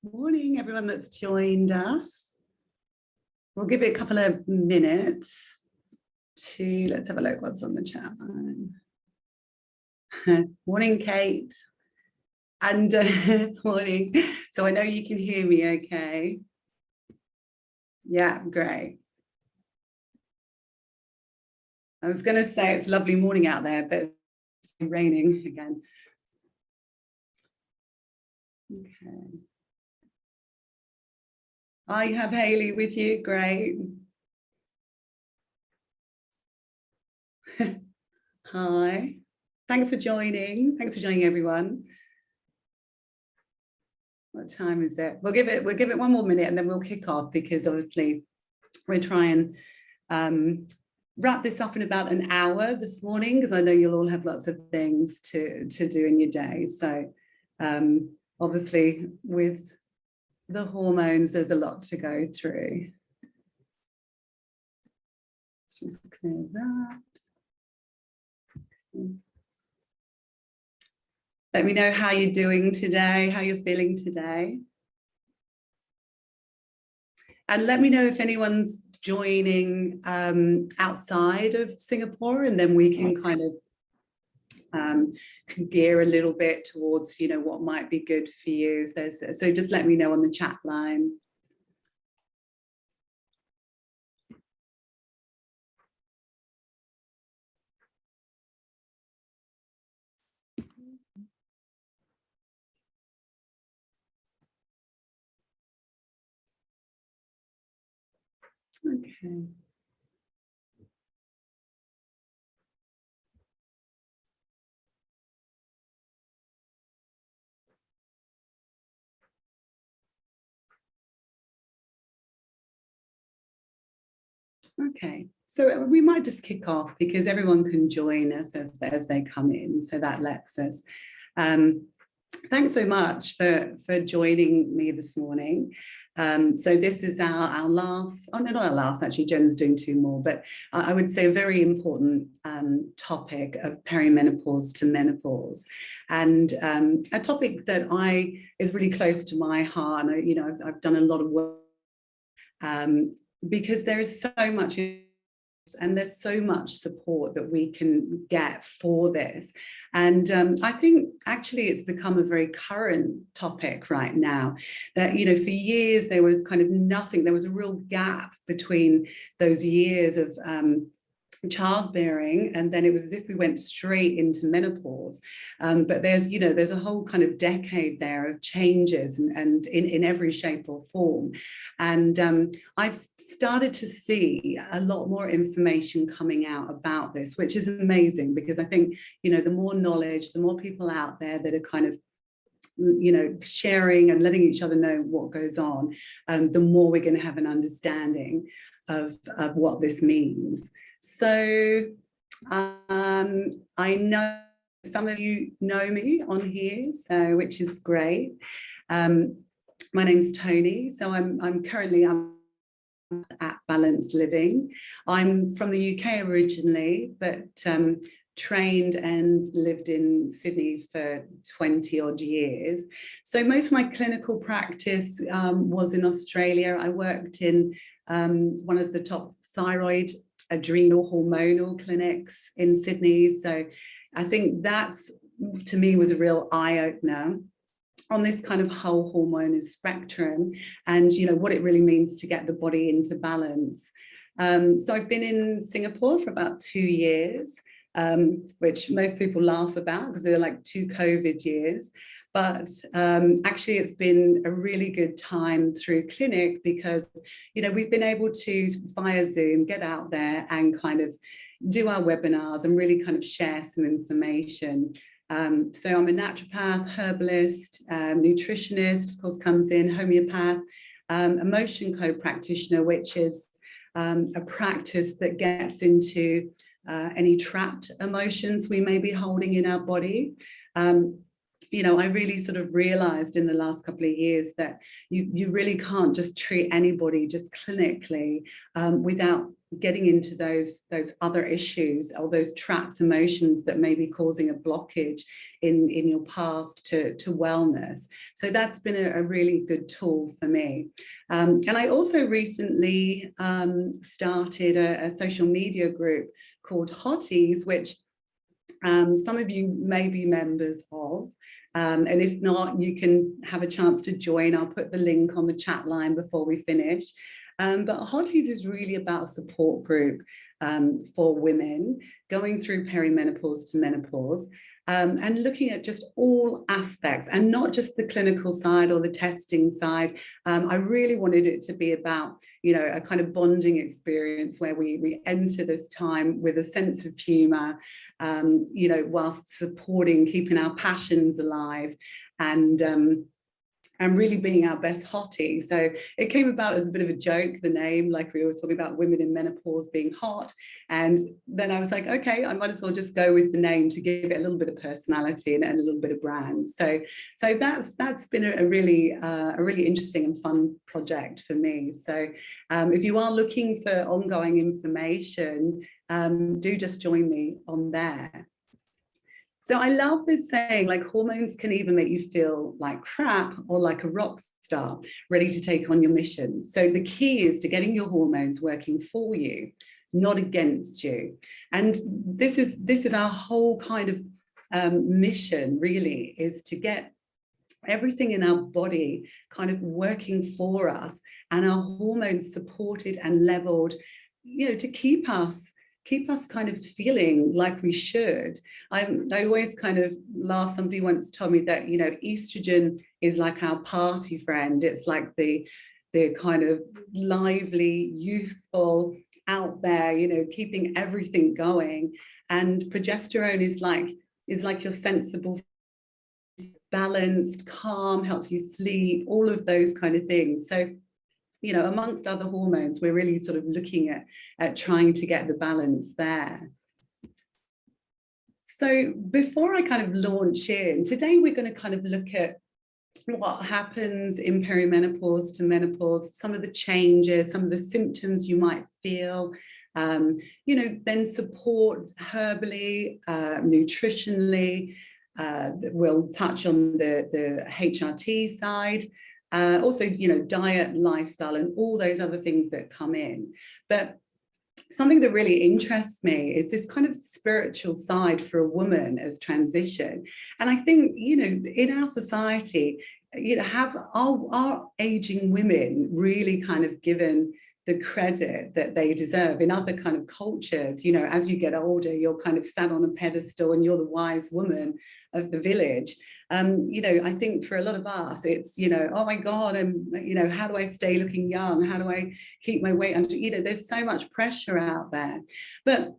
Morning, everyone that's joined us. We'll give it a couple of minutes to, let's have a look what's on the chat line. Morning, Kate. And morning. So I know you can hear me okay. Yeah, great. I was going to say it's a lovely morning out there, but it's raining again. Okay. I have Hayley with you. Great. Hi. Thanks for joining. Thanks for joining, everyone. What time is it? We'll give it one more minute and then we'll kick off, because obviously we're trying wrap this up in about an hour this morning, because I know you'll all have lots of things to do in your day. So obviously with the hormones, there's a lot to go through. Let's just clear that. Let me know how you're doing today, how you're feeling today. And let me know if anyone's joining outside of Singapore, and then we can kind of gear a little bit towards, what might be good for you. So just let me know on the chat line. Okay. Okay, so we might just kick off, because everyone can join us as they come in, so that lets us. Thanks so much for joining me this morning. So this is our last, not our last, actually, Jen's doing two more, but I would say a very important topic of perimenopause to menopause, and a topic that is really close to my heart. And I've done a lot of work because there is so much, and there's so much support that we can get for this. And I think actually it's become a very current topic right now, that, for years there was kind of nothing, there was a real gap between those years of childbearing, and then it was as if we went straight into menopause. But there's a whole kind of decade there of changes, and in every shape or form. And I've started to see a lot more information coming out about this, which is amazing, because I think, the more knowledge, the more people out there that are kind of sharing and letting each other know what goes on, the more we're going to have an understanding of what this means. So I know some of you know me on here, so which is great. My name's Toni. So I'm currently at Balanced Living. I'm from the UK originally, but trained and lived in Sydney for 20 odd years. So most of my clinical practice was in Australia. I worked in one of the top thyroid, adrenal, hormonal clinics in Sydney. So I think that's, to me, was a real eye-opener on this kind of whole hormonal spectrum, and what it really means to get the body into balance. So I've been in Singapore for about 2 years, which most people laugh about because they're like 2 COVID years. But actually, it's been a really good time through clinic, because, we've been able to, via Zoom, get out there and kind of do our webinars and really kind of share some information. So I'm a naturopath, herbalist, nutritionist, of course, comes in, homeopath, emotion code practitioner, which is a practice that gets into any trapped emotions we may be holding in our body. I really sort of realized in the last couple of years that you really can't just treat anybody just clinically without getting into those other issues or those trapped emotions that may be causing a blockage in your path to wellness. So that's been a really good tool for me. And I also recently started a social media group called Hotties, which some of you may be members of. And if not, you can have a chance to join. I'll put the link on the chat line before we finish. But Hotties is really about a support group for women going through perimenopause to menopause, and looking at just all aspects and not just the clinical side or the testing side. I really wanted it to be about, a kind of bonding experience where we enter this time with a sense of humour, whilst supporting, keeping our passions alive, and really being our best hottie. So it came about as a bit of a joke, the name, like we were talking about women in menopause being hot. And then I was like, okay, I might as well just go with the name to give it a little bit of personality and a little bit of brand. So that's been a really interesting and fun project for me. So if you are looking for ongoing information, do just join me on there. So I love this saying, like, hormones can either make you feel like crap or like a rock star, ready to take on your mission. So the key is to getting your hormones working for you, not against you. And this is our whole kind of mission, really, is to get everything in our body kind of working for us and our hormones supported and leveled, to keep us kind of feeling like we should. I always kind of laugh. Somebody once told me that, estrogen is like our party friend. It's like the kind of lively, youthful, out there, keeping everything going. And progesterone is like your sensible, balanced, calm, helps you sleep, all of those kind of things. So amongst other hormones, we're really sort of looking at trying to get the balance there. So before I kind of launch in, today we're going to kind of look at what happens in perimenopause to menopause, some of the changes, some of the symptoms you might feel, then support herbally, nutritionally. We'll touch on the HRT side. Also, diet, lifestyle, and all those other things that come in. But something that really interests me is this kind of spiritual side for a woman as transition. And I think, in our society, have our aging women really kind of given the credit that they deserve? In other kind of cultures, as you get older, you're kind of sat on a pedestal and you're the wise woman of the village. I think for a lot of us, it's, oh my God, how do I stay looking young? How do I keep my weight under? There's so much pressure out there. But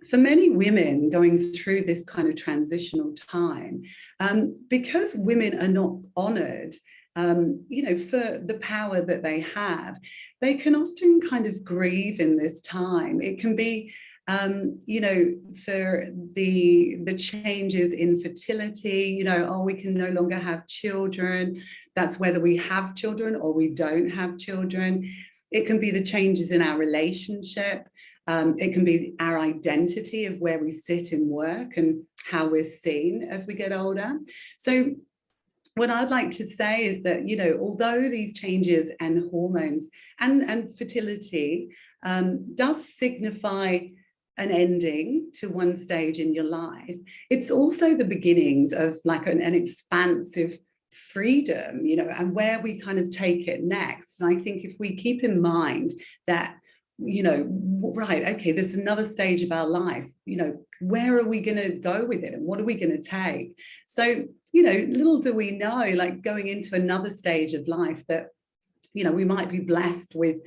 for many women going through this kind of transitional time, because women are not honoured, for the power that they have, they can often kind of grieve in this time. It can be, for the changes in fertility, we can no longer have children. That's whether we have children or we don't have children. It can be the changes in our relationship. It can be our identity of where we sit in work and how we're seen as we get older. So what I'd like to say is that, although these changes and hormones and fertility does signify an ending to one stage in your life, it's also the beginnings of like an expansive freedom, and where we kind of take it next. And I think if we keep in mind that, right, okay, there's another stage of our life, where are we going to go with it and what are we going to take? So, little do we know, like going into another stage of life that, we might be blessed with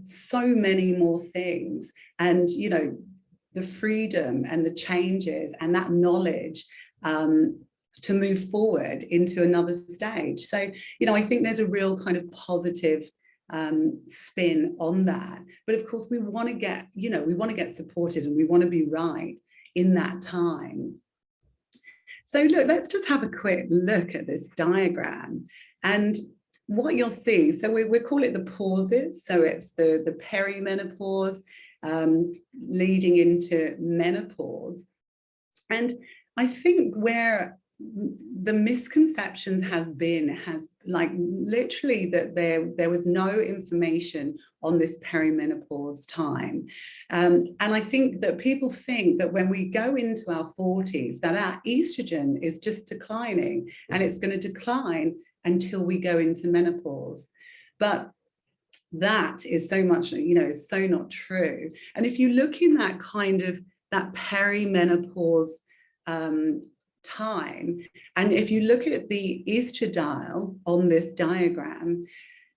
so many more things, and, the freedom and the changes and that knowledge to move forward into another stage. So, I think there's a real kind of positive spin on that. But of course, we want to get supported and we want to be right in that time. So look, let's just have a quick look at this diagram. And what you'll see, so we call it the pauses. So it's the perimenopause leading into menopause. And I think where the misconceptions has like literally that there was no information on this perimenopause time, and I think that people think that when we go into our 40s that our estrogen is just declining and it's going to decline until we go into menopause, but that is so much, so not true. And if you look in that kind of that perimenopause time, and if you look at the estradiol on this diagram,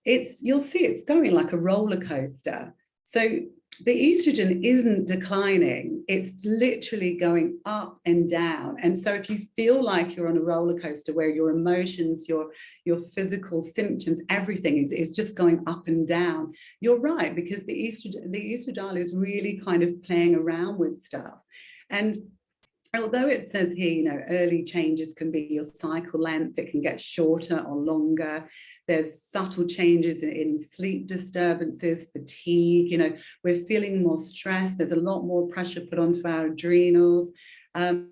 you'll see it's going like a roller coaster. So the estrogen isn't declining, it's literally going up and down. And so if you feel like you're on a roller coaster where your emotions, your physical symptoms, everything is just going up and down, you're right, because the estradiol is really kind of playing around with stuff. And although it says here, early changes can be your cycle length, it can get shorter or longer. There's subtle changes in sleep disturbances, fatigue, we're feeling more stressed. There's a lot more pressure put onto our adrenals. For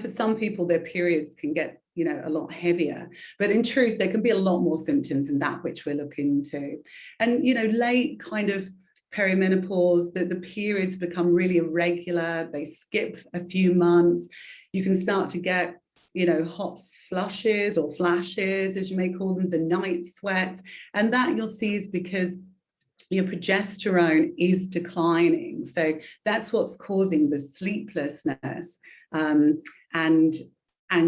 some people, their periods can get, a lot heavier. But in truth, there can be a lot more symptoms than that, which we're looking into. And, late kind of perimenopause, the periods become really irregular, they skip a few months, you can start to get hot flushes or flashes, as you may call them, the night sweats, and that you'll see is because your progesterone is declining. So that's what's causing the sleeplessness, and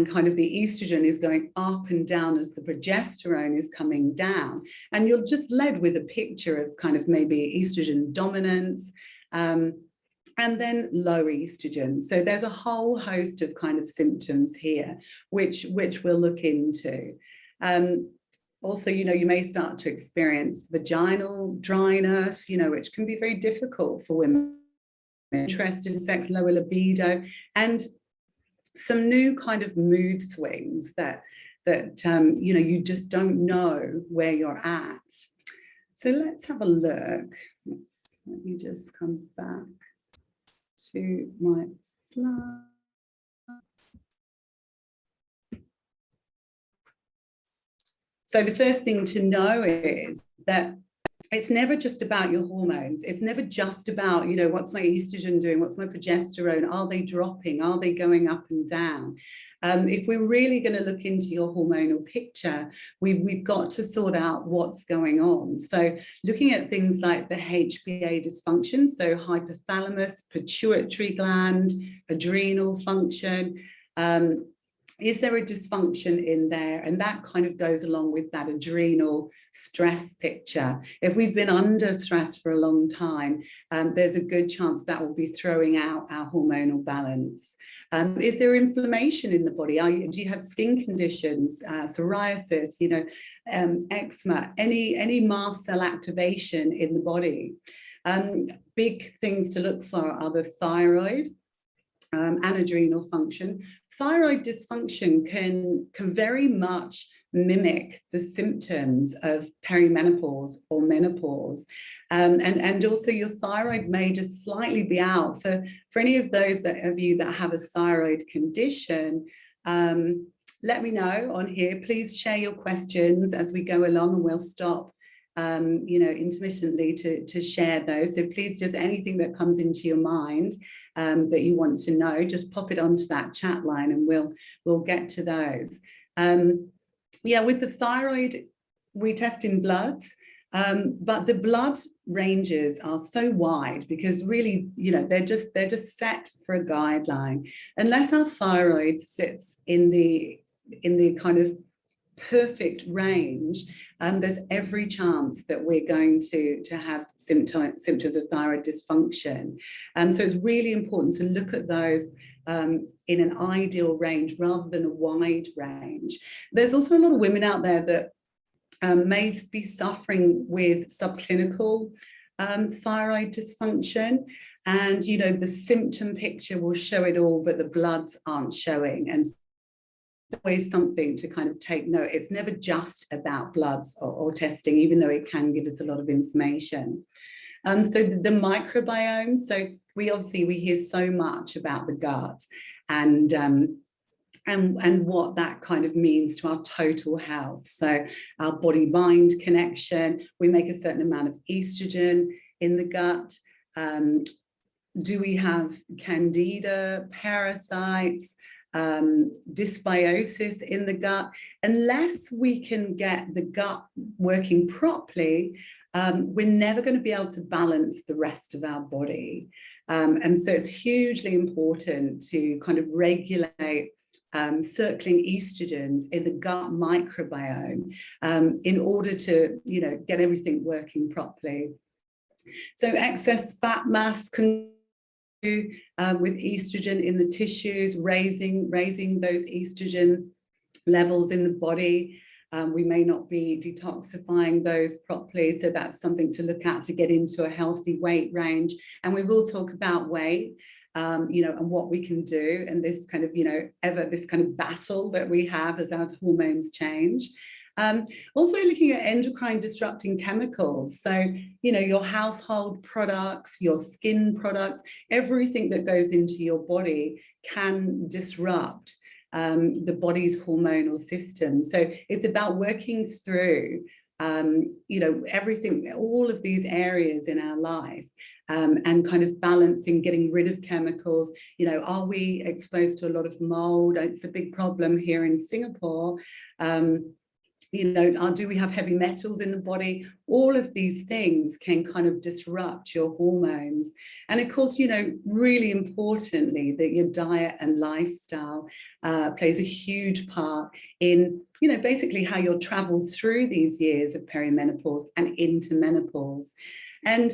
kind of the estrogen is going up and down as the progesterone is coming down. And you're just led with a picture of kind of maybe estrogen dominance, and then low estrogen. So there's a whole host of kind of symptoms here, which we'll look into. Also, you may start to experience vaginal dryness, which can be very difficult for women interested in sex, lower libido, and some new kind of mood swings that you just don't know where you're at. So let's have a look. Let me just come back to my slide. So the first thing to know is that it's never just about your hormones. It's never just about, what's my estrogen doing? What's my progesterone? Are they dropping? Are they going up and down? If we're really going to look into your hormonal picture, we've got to sort out what's going on. So looking at things like the HPA dysfunction, so hypothalamus, pituitary gland, adrenal function, is there a dysfunction in there? And that kind of goes along with that adrenal stress picture. If we've been under stress for a long time, there's a good chance that will be throwing out our hormonal balance. Is there inflammation in the body? Do you have skin conditions, psoriasis, eczema, any mast cell activation in the body? Big things to look for are the thyroid, and adrenal function. Thyroid dysfunction can very much mimic the symptoms of perimenopause or menopause. And also your thyroid may just slightly be out. For any of those of you that have a thyroid condition, let me know on here. Please share your questions as we go along, and we'll stop intermittently to share those. So please, just anything that comes into your mind that you want to know, just pop it onto that chat line and we'll get to those. With the thyroid, we test in bloods, but the blood ranges are so wide because really, they're just set for a guideline. Unless our thyroid sits in the kind of perfect range, there's every chance that we're going to have symptoms of thyroid dysfunction. So it's really important to look at those in an ideal range rather than a wide range. There's also a lot of women out there that may be suffering with subclinical thyroid dysfunction, and the symptom picture will show it all, but the bloods aren't showing. And always something to kind of take note. It's never just about bloods or testing, even though it can give us a lot of information. So the microbiome, so we hear so much about the gut and what that kind of means to our total health. So our body-mind connection, we make a certain amount of estrogen in the gut. Do we have candida, parasites, dysbiosis in the gut? Unless we can get the gut working properly, we're never going to be able to balance the rest of our body. And so it's hugely important to kind of regulate circling estrogens in the gut microbiome in order to, get everything working properly. So excess fat mass can with estrogen in the tissues, raising those estrogen levels in the body. We may not be detoxifying those properly, so that's something to look at to get into a healthy weight range. And we will talk about weight, and what we can do, and this kind of, this kind of battle that we have as our hormones change. Also looking at endocrine disrupting chemicals. So, your household products, your skin products, everything that goes into your body can disrupt the body's hormonal system. So it's about working through, everything, all of these areas in our life. And kind of balancing, getting rid of chemicals. Are we exposed to a lot of mold? It's a big problem here in Singapore. Do we have heavy metals in the body? All of these things can kind of disrupt your hormones. And of course, really importantly, that your diet and lifestyle plays a huge part in, basically how you'll travel through these years of perimenopause and into menopause. And,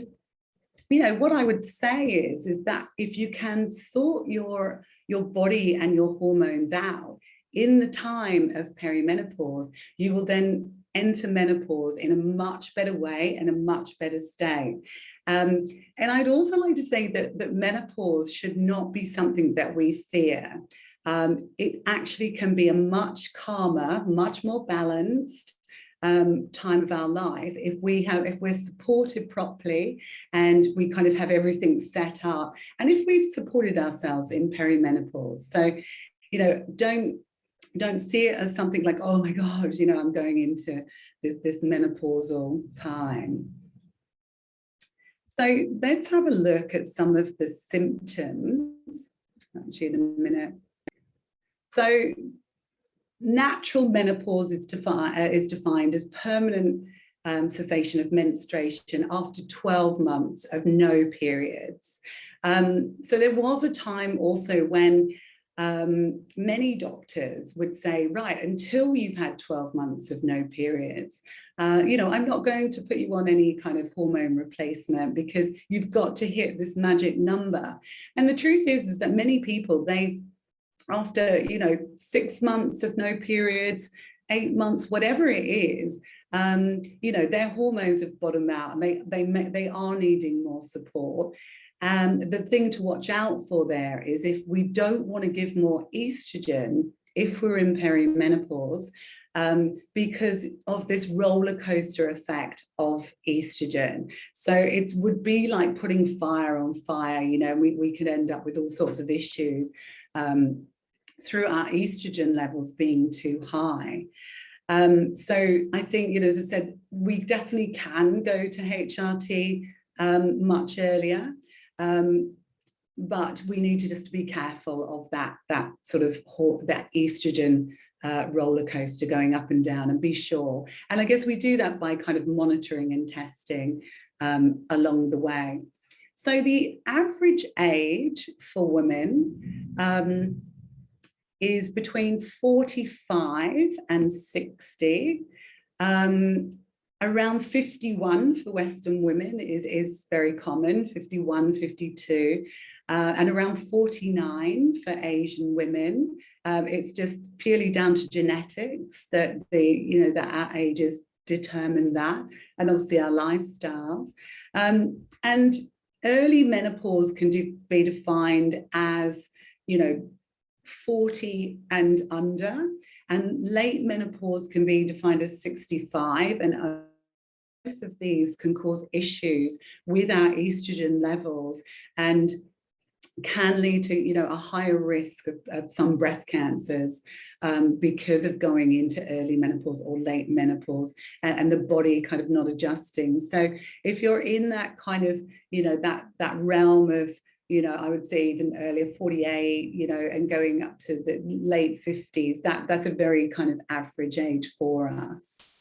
what I would say is that if you can sort your body and your hormones out in the time of perimenopause, you will then enter menopause in a much better way and a much better state. And I'd also like to say that menopause should not be something that we fear. It actually can be a much calmer, much more balanced time of our life if we're supported properly and we kind of have everything set up, and if we've supported ourselves in perimenopause. So, don't see it as something like, oh my God, I'm going into this menopausal time. So let's have a look at some of the symptoms, actually in a minute. So natural menopause is defined as permanent cessation of menstruation after 12 months of no periods. So there was a time also when many doctors would say, right, until you've had 12 months of no periods, I'm not going to put you on any kind of hormone replacement because you've got to hit this magic number. And the truth is that many people, after 6 months of no periods, 8 months, whatever it is, their hormones have bottomed out and they are needing more support. And the thing to watch out for there is if we don't want to give more estrogen if we're in perimenopause, because of this roller coaster effect of estrogen. So it would be like putting fire on fire. We could end up with all sorts of issues through our estrogen levels being too high. So I think, as I said, we definitely can go to HRT much earlier. But we need to just be careful of that sort of that estrogen roller coaster going up and down, and be sure. And I guess we do that by kind of monitoring and testing along the way. So the average age for women is between 45 and 60. Around 51 for Western women is very common, 51, 52, and around 49 for Asian women. It's just purely down to genetics that that our ages determine that, and obviously our lifestyles. And early menopause can be defined as 40 and under. And late menopause can be defined as 65, and both of these can cause issues with our estrogen levels and can lead to, you know, a higher risk of some breast cancers because of going into early menopause or late menopause, and the body kind of not adjusting. So if you're in that kind of, you know, that realm of, you know, I would say even earlier, 48, you know, and going up to the late 50s, that's a very kind of average age for us.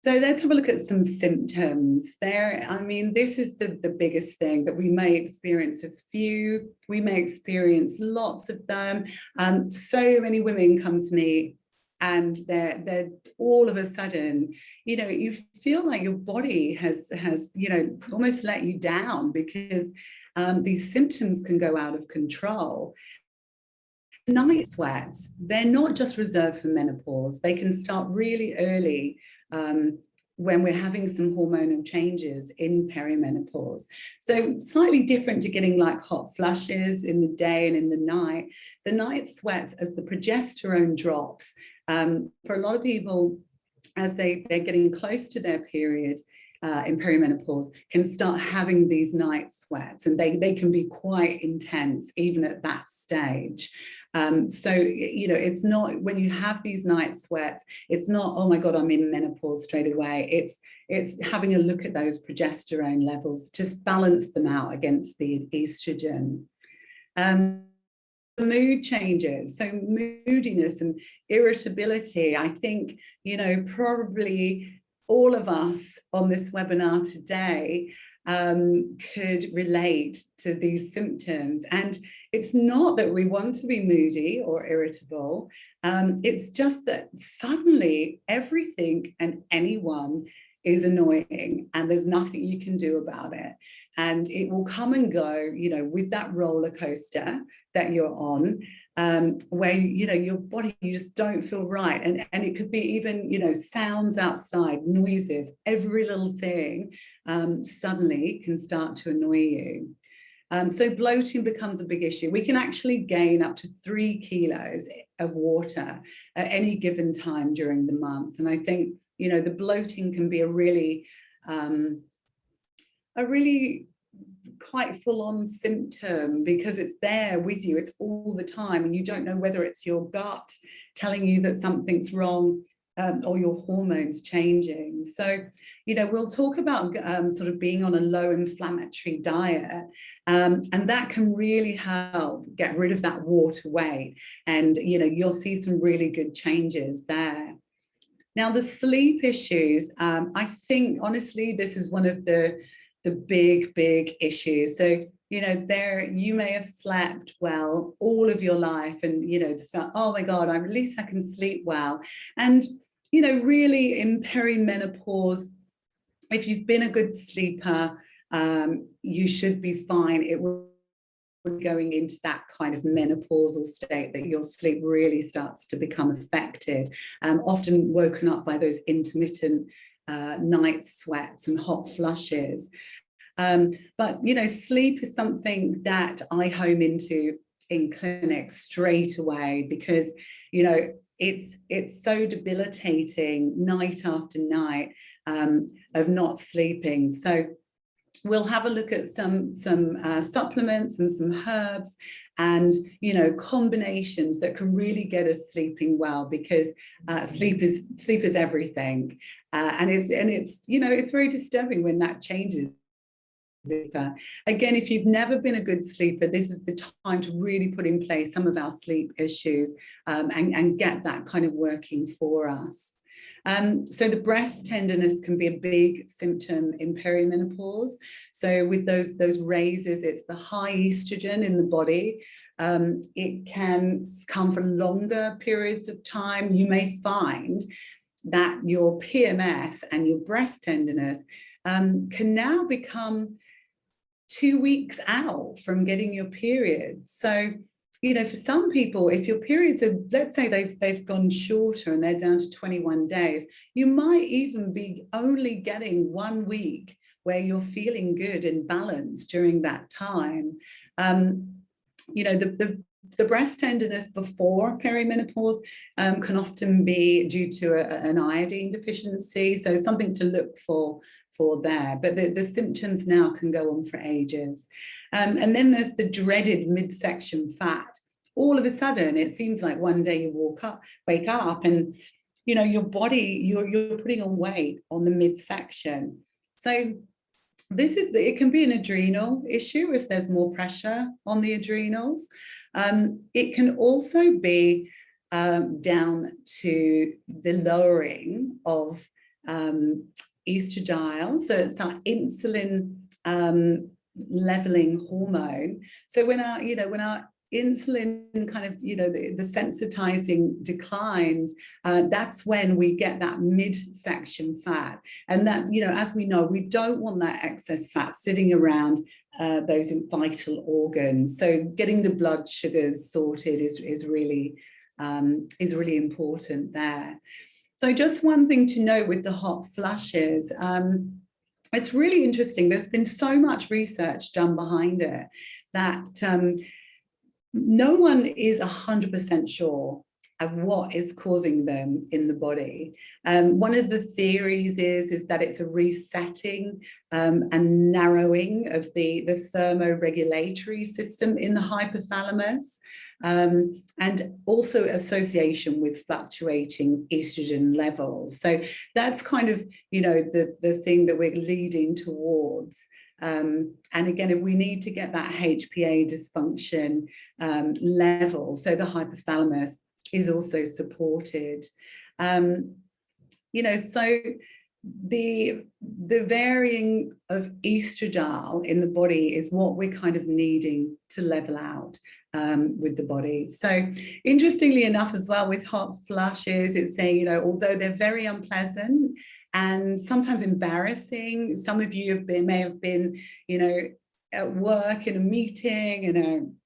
So let's have a look at some symptoms there. I mean, this is the biggest thing, that we may experience a few, we may experience lots of them. So many women come to me and they're all of a sudden, you know, you feel like your body has, you know, almost let you down, because these symptoms can go out of control. Night sweats, they're not just reserved for menopause. They can start really early when we're having some hormonal changes in perimenopause. So slightly different to getting like hot flushes in the day and in the night. The night sweats, as the progesterone drops, for a lot of people, as they're getting close to their period, in perimenopause, can start having these night sweats, and they can be quite intense even at that stage. So, you know, it's not, when you have these night sweats, it's not, oh my God, I'm in menopause straight away. It's having a look at those progesterone levels, just balance them out against the estrogen. Mood changes, so moodiness and irritability. I think, you know, probably all of us on this webinar today could relate to these symptoms. And it's not that we want to be moody or irritable. It's just that suddenly everything and anyone is annoying, and there's nothing you can do about it. And it will come and go, you know, with that roller coaster that you're on, where, you know, your body, you just don't feel right. And it could be even, you know, sounds outside, noises, every little thing suddenly can start to annoy you. So bloating becomes a big issue. We can actually gain up to 3 kilos of water at any given time during the month. And I think, you know, the bloating can be a really quite full-on symptom, because it's there with you, it's all the time, and you don't know whether it's your gut telling you that something's wrong, or your hormones changing. So, you know, we'll talk about sort of being on a low inflammatory diet, and that can really help get rid of that water weight, and, you know, you'll see some really good changes there. Now, the sleep issues, I think, honestly, this is one of the big issues. So, you know, you may have slept well all of your life, and, you know, just felt, oh my God, at least I can sleep well. And, you know, really in perimenopause, if you've been a good sleeper, you should be fine. It will going into that kind of menopausal state that your sleep really starts to become affected, often woken up by those intermittent night sweats and hot flushes. But, you know, sleep is something that I home into in clinic straight away, because, you know, it's so debilitating night after night of not sleeping. So we'll have a look at some supplements and some herbs, and, you know, combinations that can really get us sleeping well, because sleep is everything, and it's you know, it's very disturbing when that changes. Again, if you've never been a good sleeper, this is the time to really put in place some of our sleep issues, and get that kind of working for us. So the breast tenderness can be a big symptom in perimenopause. So with those raises, it's the high estrogen in the body. It can come for longer periods of time. You may find that your PMS and your breast tenderness can now become 2 weeks out from getting your period. So, you know, for some people, if your periods are, let's say they've gone shorter and they're down to 21 days, you might even be only getting 1 week where you're feeling good and balanced during that time. You know, the The breast tenderness before perimenopause can often be due to an iodine deficiency, so something to look for there. But the symptoms now can go on for ages. And then there's the dreaded midsection fat. All of a sudden, it seems like one day you wake up and, you know, your body, you're putting on weight on the midsection. So it can be an adrenal issue if there's more pressure on the adrenals. It can also be down to the lowering of estradiol, so it's our insulin leveling hormone. So when our insulin kind of, the sensitizing declines, that's when we get that midsection fat. And that, as we know, we don't want that excess fat sitting around those vital organs. So getting the blood sugars sorted is really important there. So just one thing to note with the hot flushes, it's really interesting. There's been so much research done behind it that no one is 100% sure of what is causing them in the body. One of the theories is that it's a resetting and narrowing of the thermoregulatory system in the hypothalamus, and also association with fluctuating estrogen levels. So that's kind of, the thing that we're leading towards. And again, if we need to get that HPA dysfunction level, so the hypothalamus is also supported. So the varying of estradiol in the body is what we're kind of needing to level out with the body. So interestingly enough as well, with hot flushes, it's saying, although they're very unpleasant and sometimes embarrassing, some of you may have been, at work in a meeting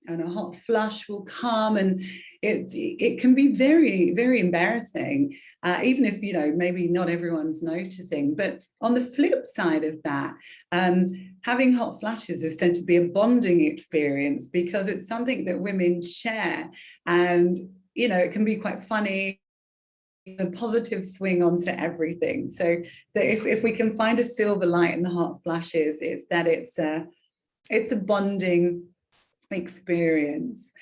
and a hot flush will come, and it can be very, very embarrassing, even if, maybe not everyone's noticing. But on the flip side of that, having hot flushes is said to be a bonding experience because it's something that women share, and, it can be quite funny, a positive swing onto everything. So that if we can find a silver light in the hot flushes, it's that it's a bonding experience.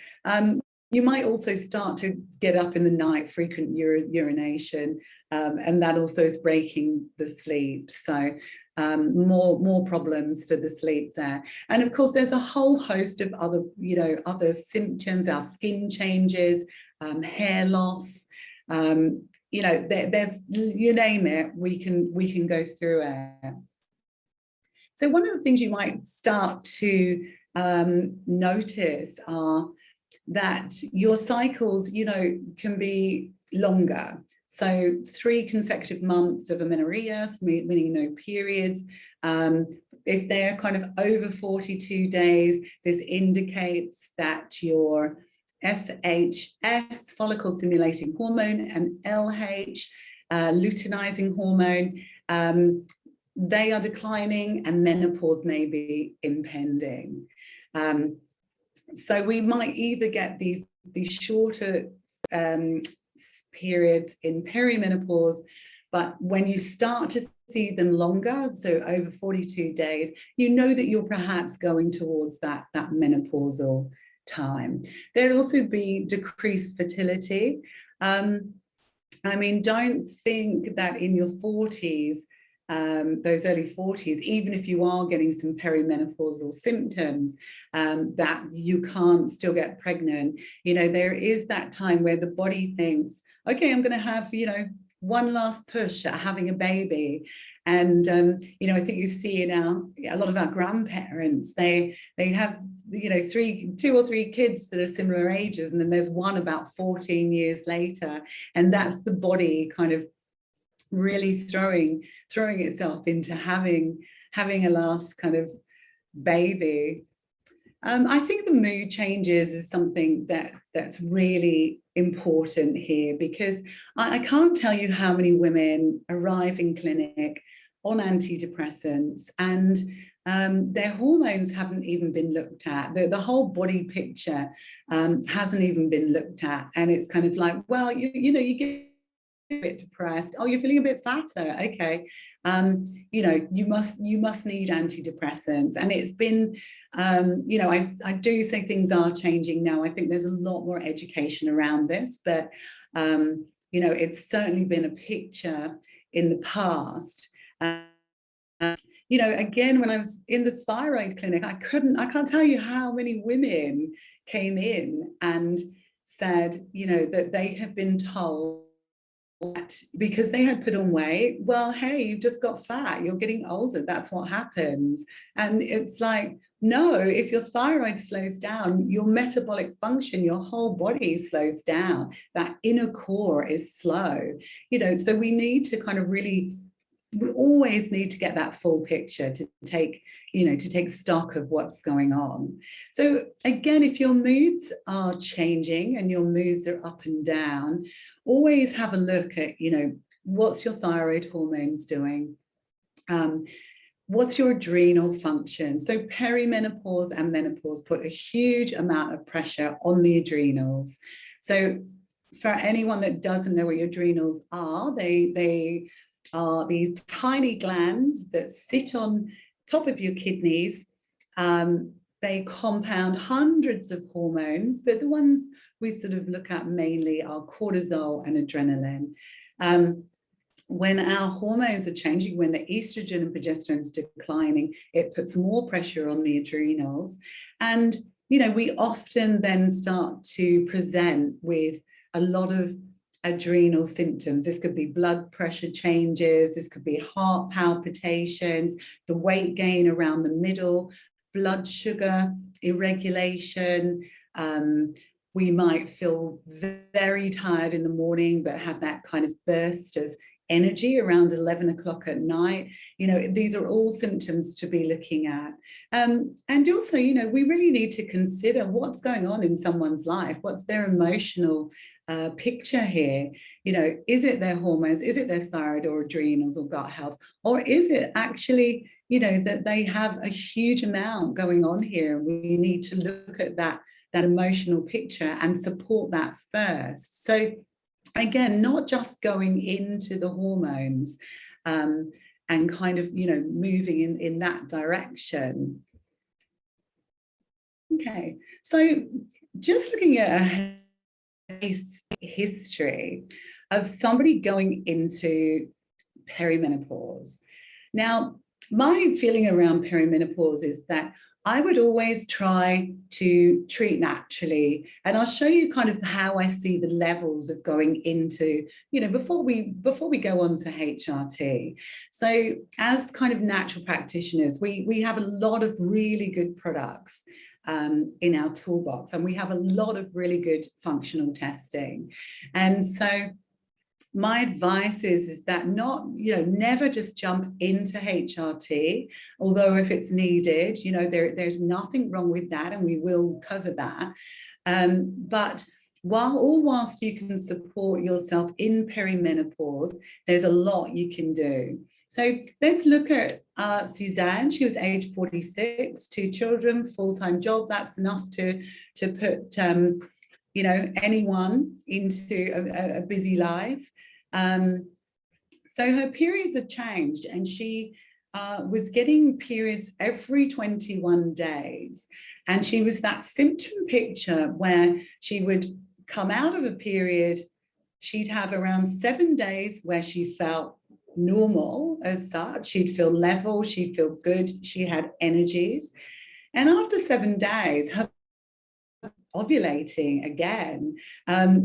You might also start to get up in the night, frequent urination, and that also is breaking the sleep. So more problems for the sleep there. And of course, there's a whole host of other symptoms, our skin changes, hair loss, there's, you name it, we can go through it. So one of the things you might start to notice are that your cycles, can be longer. So 3 consecutive months of amenorrhea, meaning no periods. If they're kind of over 42 days, this indicates that your FHS, follicle stimulating hormone, and LH, luteinizing hormone, they are declining and menopause may be impending. So we might either get these shorter periods in perimenopause, but when you start to see them longer, so over 42 days, that you're perhaps going towards that menopausal time. There'll also be decreased fertility. Don't think that in your 40s, those early 40s, even if you are getting some perimenopausal symptoms, that you can't still get pregnant. There is that time where the body thinks, okay, I'm going to have, one last push at having a baby. And, I think you see a lot of our grandparents, they have, 2 or 3 kids that are similar ages, and then there's one about 14 years later. And that's the body kind of really throwing itself into having a last kind of baby. I think the mood changes is something that's really important here, because I can't tell you how many women arrive in clinic on antidepressants, and their hormones haven't even been looked at. The whole body picture hasn't even been looked at. And it's kind of like, well, you know, you get a bit depressed. Oh, you're feeling a bit fatter. Okay. You know, you must need antidepressants. And it's been, you know, I do say things are changing now. I think there's a lot more education around this, but, you know, it's certainly been a picture in the past. You know, again, when I was in the thyroid clinic, I can't tell you how many women came in and said, you know, that they have been told that because they had put on weight, well, hey, you've just got fat, you're getting older, that's what happens. And it's like, no, if your thyroid slows down, your metabolic function, your whole body slows down. That inner core is slow, you know, so we need to kind of really, we always need to get that full picture to take, you know, to take stock of what's going on. So again, if your moods are changing and your moods are up and down, always have a look at, you know, what's your thyroid hormones doing? What's your adrenal function? So perimenopause and menopause put a huge amount of pressure on the adrenals. So for anyone that doesn't know what your adrenals are, they are these tiny glands that sit on top of your kidneys. They compound hundreds of hormones, but the ones we sort of look at mainly are cortisol and adrenaline. When our hormones are changing, when the estrogen and progesterone is declining, it puts more pressure on the adrenals. And, you know, we often then start to present with a lot of adrenal symptoms. This could be blood pressure changes, this could be heart palpitations, the weight gain around the middle, blood sugar irregulation. We might feel very tired in the morning, but have that kind of burst of energy around 11 o'clock at night. You know, these are all symptoms to be looking at. And also, you know, we really need to consider what's going on in someone's life. What's their emotional picture here? You know, is it their hormones? Is it their thyroid or adrenals or gut health? Or is it actually, you know, that they have a huge amount going on here? We need to look at that emotional picture and support that first. So again, not just going into the hormones and kind of, you know, moving in that direction. Okay, so just looking at a history of somebody going into perimenopause. Now, my feeling around perimenopause is that I would always try to treat naturally. And I'll show you kind of how I see the levels of going into, you know, before we go on to HRT. So as kind of natural practitioners, we have a lot of really good products in our toolbox, and we have a lot of really good functional testing. And so my advice is that never just jump into HRT, although if it's needed, you know, there's nothing wrong with that, and we will cover that. But whilst you can support yourself in perimenopause, there's a lot you can do. So let's look at Suzanne. She was age 46, 2 children, full-time job. That's enough to put you know, anyone into a busy life. So her periods have changed, and she was getting periods every 21 days. And she was that symptom picture where she would come out of a period, she'd have around 7 days where she felt normal as such. She'd feel level, she'd feel good, she had energies. And after 7 days, her ovulating again,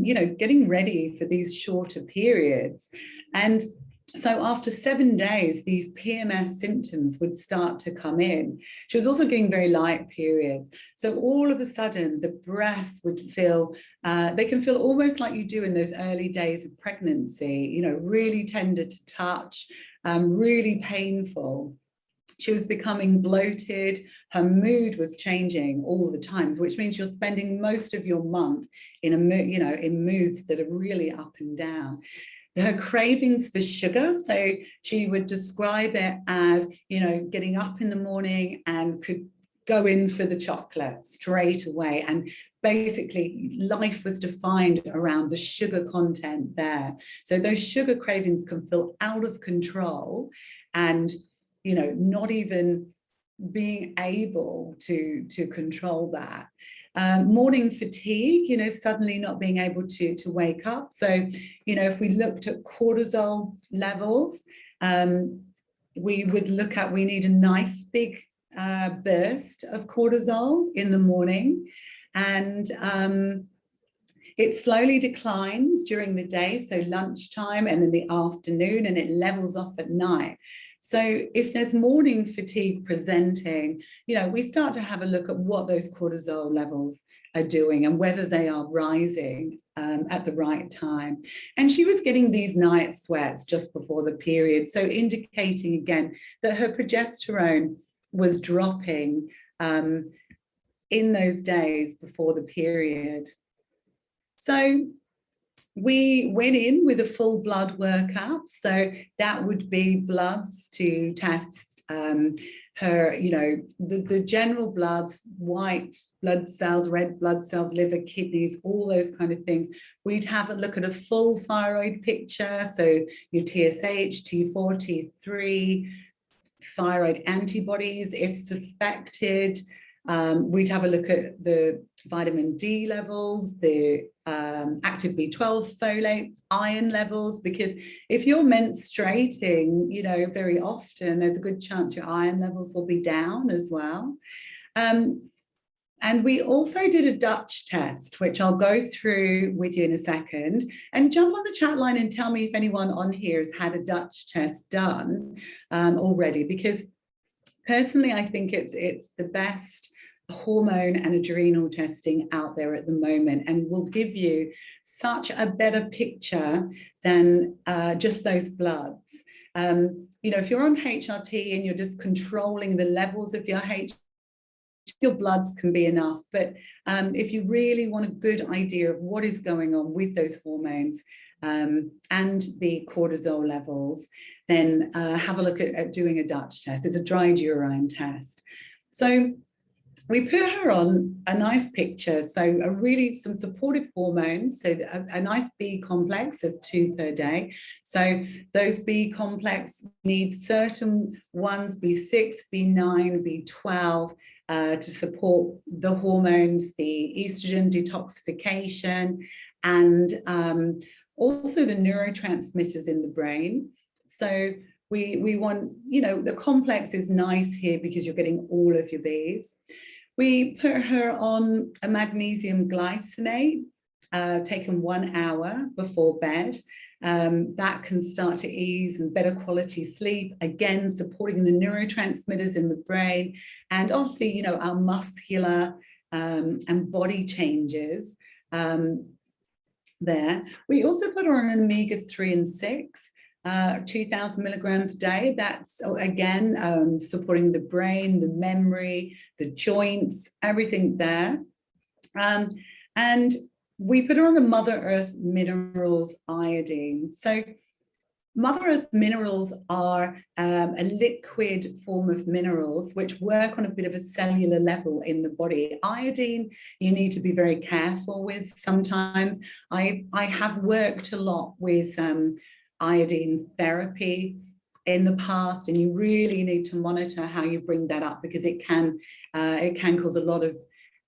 you know, getting ready for these shorter periods. And so after 7 days, these PMS symptoms would start to come in. She was also getting very light periods. So all of a sudden, the breasts would feel, they can feel almost like you do in those early days of pregnancy, you know, really tender to touch, really painful. She was becoming bloated. Her mood was changing all the time, which means you're spending most of your month in in moods that are really up and down. her cravings for sugar. So she would describe it as, you know, getting up in the morning and could go in for the chocolate straight away. And basically life was defined around the sugar content there. So those sugar cravings can feel out of control, and, you know, not even being able to control that. Morning fatigue, you know, suddenly not being able to wake up. So, you know, if we looked at cortisol levels, we would look at, we need a nice big burst of cortisol in the morning, and it slowly declines during the day, so lunchtime and in the afternoon, and it levels off at night. So if there's morning fatigue presenting, you know, we start to have a look at what those cortisol levels are doing and whether they are rising at the right time. And she was getting these night sweats just before the period, so indicating again that her progesterone was dropping in those days before the period. So we went in with a full blood workup. So that would be bloods to test her, you know, the general bloods, white blood cells, red blood cells, liver, kidneys, all those kind of things. We'd have a look at a full thyroid picture. So your TSH, T4, T3, thyroid antibodies, if suspected. We'd have a look at the vitamin D levels, the active B12, folate, iron levels, because if you're menstruating, you know, very often, there's a good chance your iron levels will be down as well. And we also did a Dutch test, which I'll go through with you in a second. And jump on the chat line and tell me if anyone on here has had a Dutch test done already, because personally, I think it's the best hormone and adrenal testing out there at the moment, and will give you such a better picture than just those bloods. You know, if you're on HRT and you're just controlling the levels of your your bloods can be enough. But if you really want a good idea of what is going on with those hormones and the cortisol levels, then have a look at doing a Dutch test. It's a dried urine test. So we put her on a nice picture, so some supportive hormones, so a nice B complex of 2 per day. So those B complex need certain ones, B6, B9, B12, to support the hormones, the estrogen detoxification, and also the neurotransmitters in the brain. So we want, you know, the complex is nice here because you're getting all of your Bs. We put her on a magnesium glycinate, taken 1 hour before bed. That can start to ease and better quality sleep, again, supporting the neurotransmitters in the brain, and obviously, you know, our muscular and body changes there. We also put her on an omega-3 and 6. 2,000 milligrams a day. That's again supporting the brain, the memory, the joints, everything there. And we put her on the Mother Earth Minerals iodine. So Mother Earth minerals are a liquid form of minerals which work on a bit of a cellular level in the body. Iodine, you need to be very careful with sometimes. I have worked a lot with iodine therapy in the past, and you really need to monitor how you bring that up, because it can cause a lot of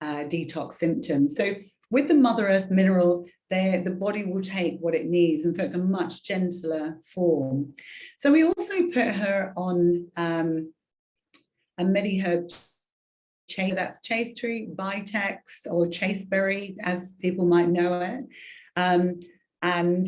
detox symptoms. So with the Mother Earth minerals, the body will take what it needs, and so it's a much gentler form. So we also put her on a MediHerb chase, that's chasteberry, vitex, or chasteberry as people might know it, and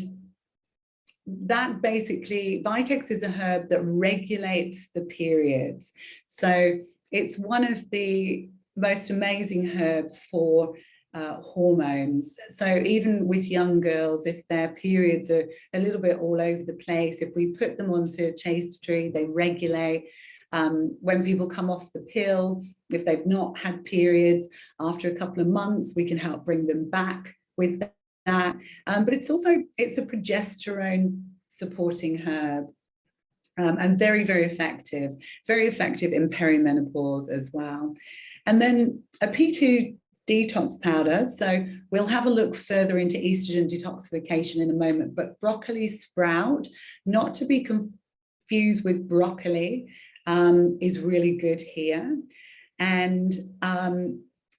that basically, vitex is a herb that regulates the periods. So it's one of the most amazing herbs for hormones. So even with young girls, if their periods are a little bit all over the place, if we put them onto chasteberry, they regulate. When people come off the pill, if they've not had periods, after a couple of months, we can help bring them back with that. But it's a progesterone supporting herb. And very, very effective in perimenopause as well. And then a P2 detox powder. So we'll have a look further into estrogen detoxification in a moment, but broccoli sprout, not to be confused with broccoli, is really good here. And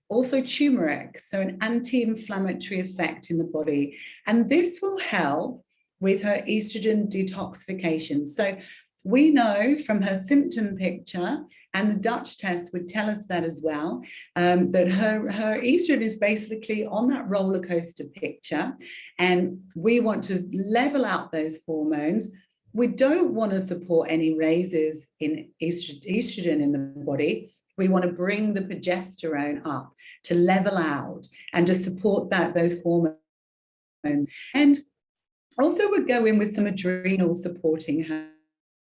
also turmeric, so an anti-inflammatory effect in the body. And this will help with her estrogen detoxification. So we know from her symptom picture, and the Dutch test would tell us that as well, that her estrogen is basically on that roller coaster picture, and we want to level out those hormones. We don't want to support any raises in estrogen in the body. We want to bring the progesterone up to level out and to support those hormones. And also we'll go in with some adrenal supporting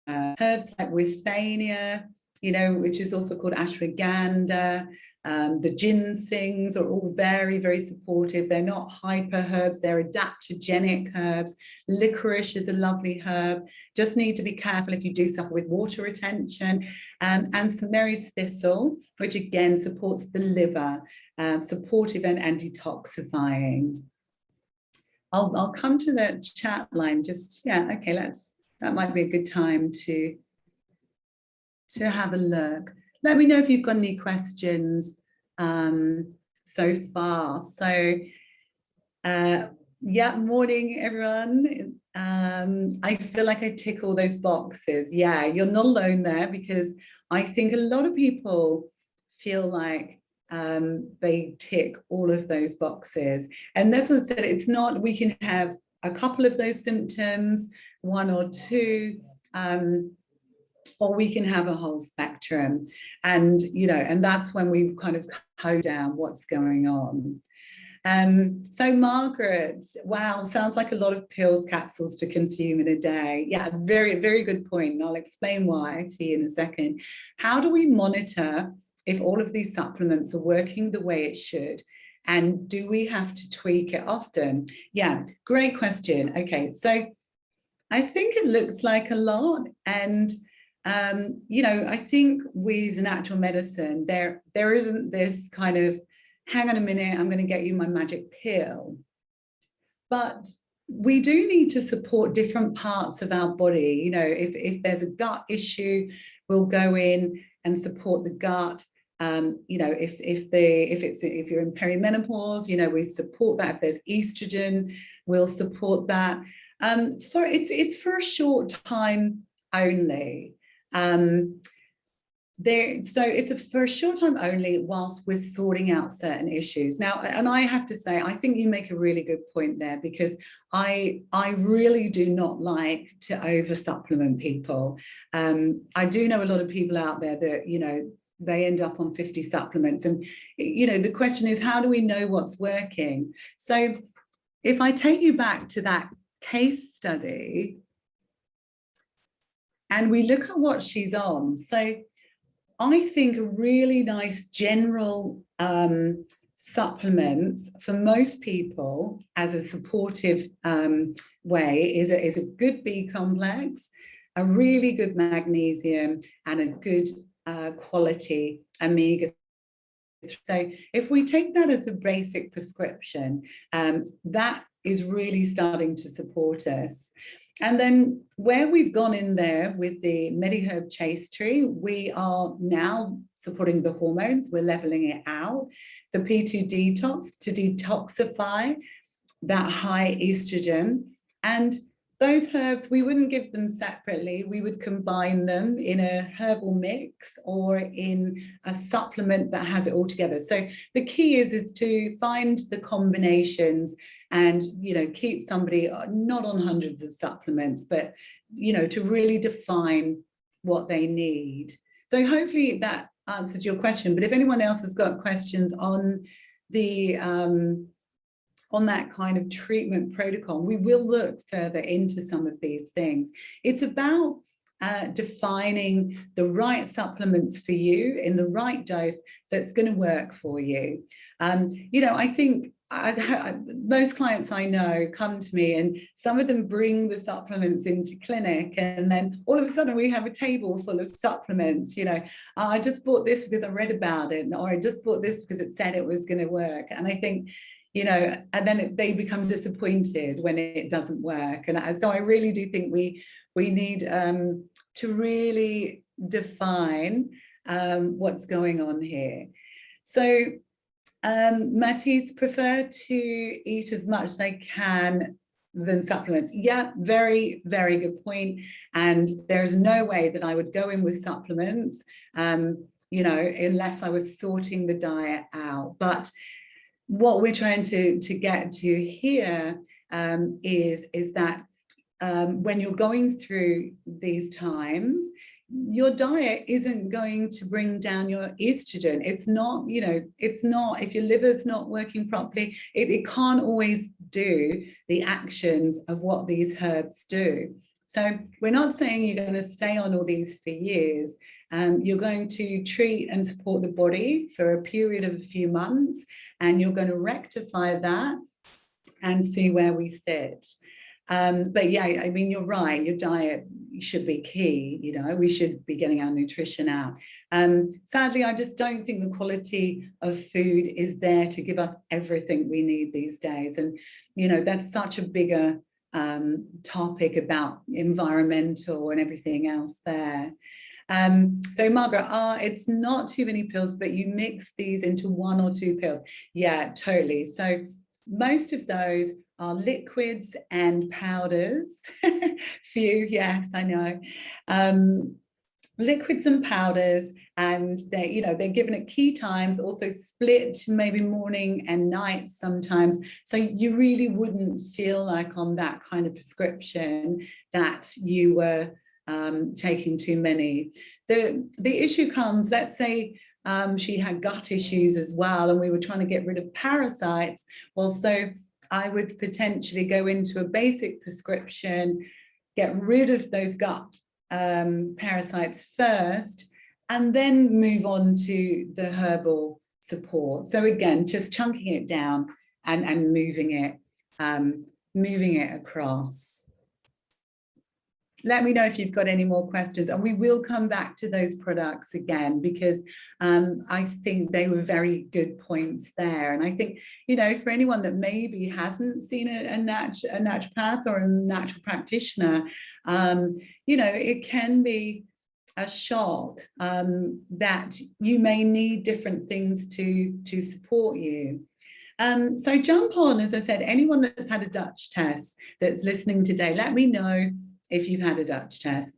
herbs like withania, which is also called ashwagandha. The ginsengs are all very, very supportive. They're not hyper herbs, they're adaptogenic herbs. Licorice is a lovely herb. Just need to be careful if you do suffer with water retention. And some Mary's thistle, which again supports the liver, supportive and detoxifying. I'll come to the chat line. That might be a good time to have a look. Let me know if you've got any questions so far. So, morning, everyone. I feel like I tick all those boxes. Yeah, you're not alone there, because I think a lot of people feel like they tick all of those boxes. And that's what I said, it's not, we can have a couple of those symptoms, one or two, or we can have a whole spectrum. And, and that's when we kind of code down what's going on. So Margaret, wow, sounds like a lot of pills, capsules to consume in a day. Yeah, very, very good point. And I'll explain why to you in a second. How do we monitor if all of these supplements are working the way it should? And do we have to tweak it often? Yeah, great question. Okay, so I think it looks like a lot. And, I think with natural medicine, there isn't this kind of, hang on a minute, I'm going to get you my magic pill. But we do need to support different parts of our body. If there's a gut issue, we'll go in and support the gut. If you're in perimenopause, we support that. If there's estrogen, we'll support that. It's for a short time only. So it's for a short time only whilst we're sorting out certain issues. Now, and I have to say, I think you make a really good point there, because I really do not like to over supplement people. I do know a lot of people out there that, they end up on 50 supplements. And, the question is, how do we know what's working? So if I take you back to that case study and we look at what she's on, so I think a really nice general supplement for most people as a supportive way is a good B complex, a really good magnesium, and a good quality omega. So if we take that as a basic prescription, that is really starting to support us. And then where we've gone in there with the MediHerb Chase Tree, we are now supporting the hormones, we're leveling it out. The P2 detox to detoxify that high estrogen. And those herbs, we wouldn't give them separately. We would combine them in a herbal mix or in a supplement that has it all together. So the key is to find the combinations and, keep somebody not on hundreds of supplements, but, to really define what they need. So hopefully that answered your question. But if anyone else has got questions on the on that kind of treatment protocol, we will look further into some of these things. It's about defining the right supplements for you in the right dose that's going to work for you. I think most clients I know come to me, and some of them bring the supplements into clinic, and then all of a sudden we have a table full of supplements. I just bought this because I read about it, or I just bought this because it said it was going to work. And I think, and then they become disappointed when it doesn't work. And so I really do think we need to really define what's going on here. So Matisse, prefer to eat as much as they can than supplements. Yeah, very, very good point. And there's no way that I would go in with supplements, unless I was sorting the diet out. But what we're trying to get to here is that when you're going through these times, your diet isn't going to bring down your estrogen. It's not, if your liver's not working properly, it can't always do the actions of what these herbs do. So we're not saying you're going to stay on all these for years. You're going to treat and support the body for a period of a few months, and you're going to rectify that and see where we sit. But yeah, I mean, you're right. Your diet should be key. We should be getting our nutrition out. Sadly, I just don't think the quality of food is there to give us everything we need these days. And, that's such a bigger topic about environmental and everything else there. So Margaret, it's not too many pills, but you mix these into 1 or 2 pills. Yeah, totally. So most of those are liquids and powders. Few, yes, I know. Liquids and powders, and they're given at key times, also split maybe morning and night sometimes. So you really wouldn't feel like on that kind of prescription that you were taking too many. The issue comes, let's say she had gut issues as well, and we were trying to get rid of parasites. Well, so I would potentially go into a basic prescription, get rid of those gut parasites first, and then move on to the herbal support. So again, just chunking it down and moving it across. Let me know if you've got any more questions, and we will come back to those products again, because I think they were very good points there. And I think, for anyone that maybe hasn't seen a naturopath or a natural practitioner, it can be a shock that you may need different things to support you. So jump on, as I said, anyone that's had a Dutch test that's listening today, let me know if you've had a Dutch test.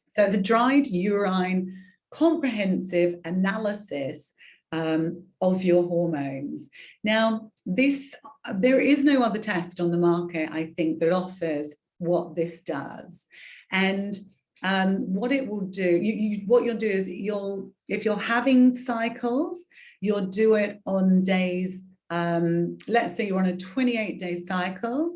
So it's a dried urine comprehensive analysis of your hormones. Now, there is no other test on the market, I think, that offers what this does. And what it will do, what you'll do is if you're having cycles, you'll do it on days, let's say you're on a 28-day cycle.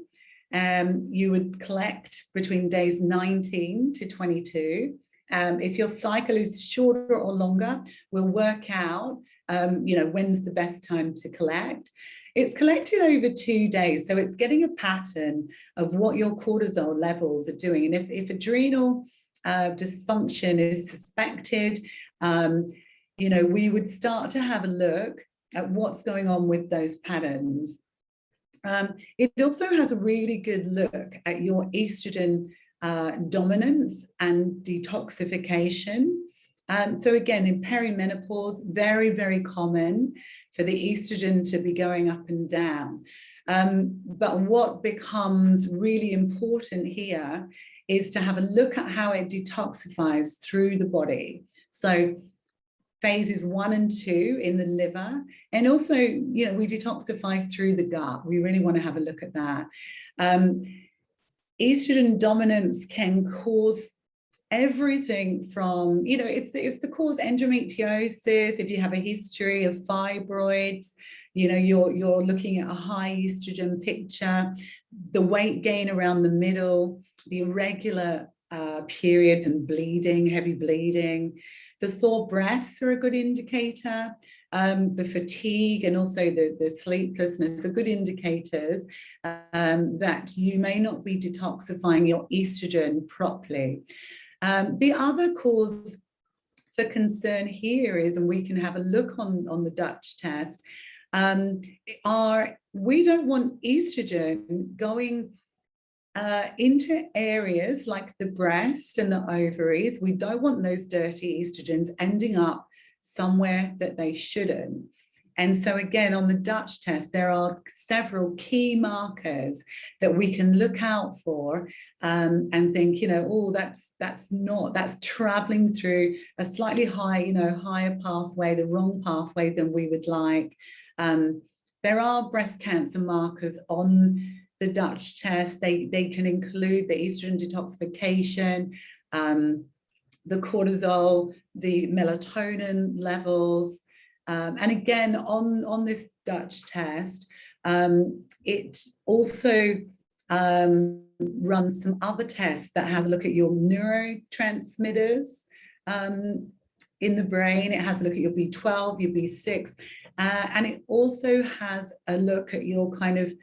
You would collect between days 19 to 22. If your cycle is shorter or longer, we'll work out, when's the best time to collect. It's collected over 2 days, so it's getting a pattern of what your cortisol levels are doing. And if adrenal dysfunction is suspected, we would start to have a look at what's going on with those patterns. It also has a really good look at your estrogen dominance and detoxification. So again, in perimenopause, very, very common for the estrogen to be going up and down. But what becomes really important here is to have a look at how it detoxifies through the body. So phases 1 and 2 in the liver, and also, we detoxify through the gut. We really want to have a look at that. Estrogen dominance can cause everything from, it's the cause endometriosis. If you have a history of fibroids, you're looking at a high estrogen picture, the weight gain around the middle, the irregular periods and bleeding, heavy bleeding. The sore breaths are a good indicator. the fatigue and also the sleeplessness are good indicators that you may not be detoxifying your estrogen properly. The other cause for concern here is, and we can have a look on the Dutch test, we don't want estrogen going into areas like the breast and the ovaries. We don't want those dirty estrogens ending up somewhere that they shouldn't. And so again, on the Dutch test, there are several key markers that we can look out for and think, oh, that's traveling through a slightly higher pathway, the wrong pathway than we would like. There are breast cancer markers on the Dutch test. They can include the estrogen detoxification, the cortisol, the melatonin levels. And again, on this Dutch test, it also runs some other tests that has a look at your neurotransmitters in the brain. It has a look at your B12, your B6, and it also has a look at your kind of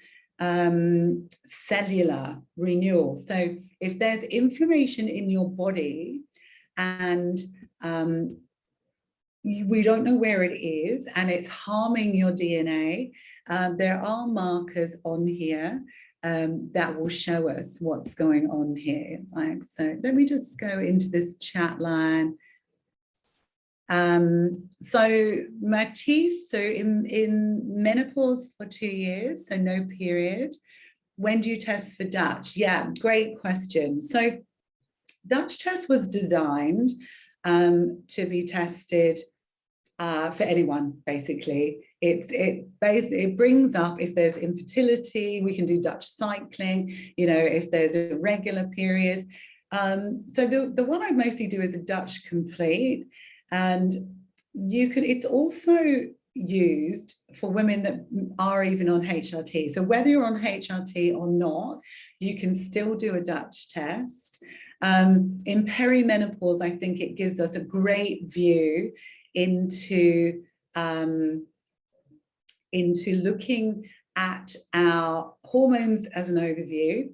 cellular renewal. So if there's inflammation in your body and we don't know where it is and it's harming your DNA, there are markers on here that will show us what's going on here. So let me just go into this chat line. So Matisse, so in menopause for 2 years, so no period. When do you test for Dutch? Yeah, great question. So Dutch test was designed to be tested for anyone, basically. It brings up if there's infertility, we can do Dutch cycling, if there's irregular periods. So the one I mostly do is a Dutch complete, and it's also used for women that are even on HRT. So whether you're on HRT or not, you can still do a Dutch test. In perimenopause, I think it gives us a great view into looking at our hormones as an overview,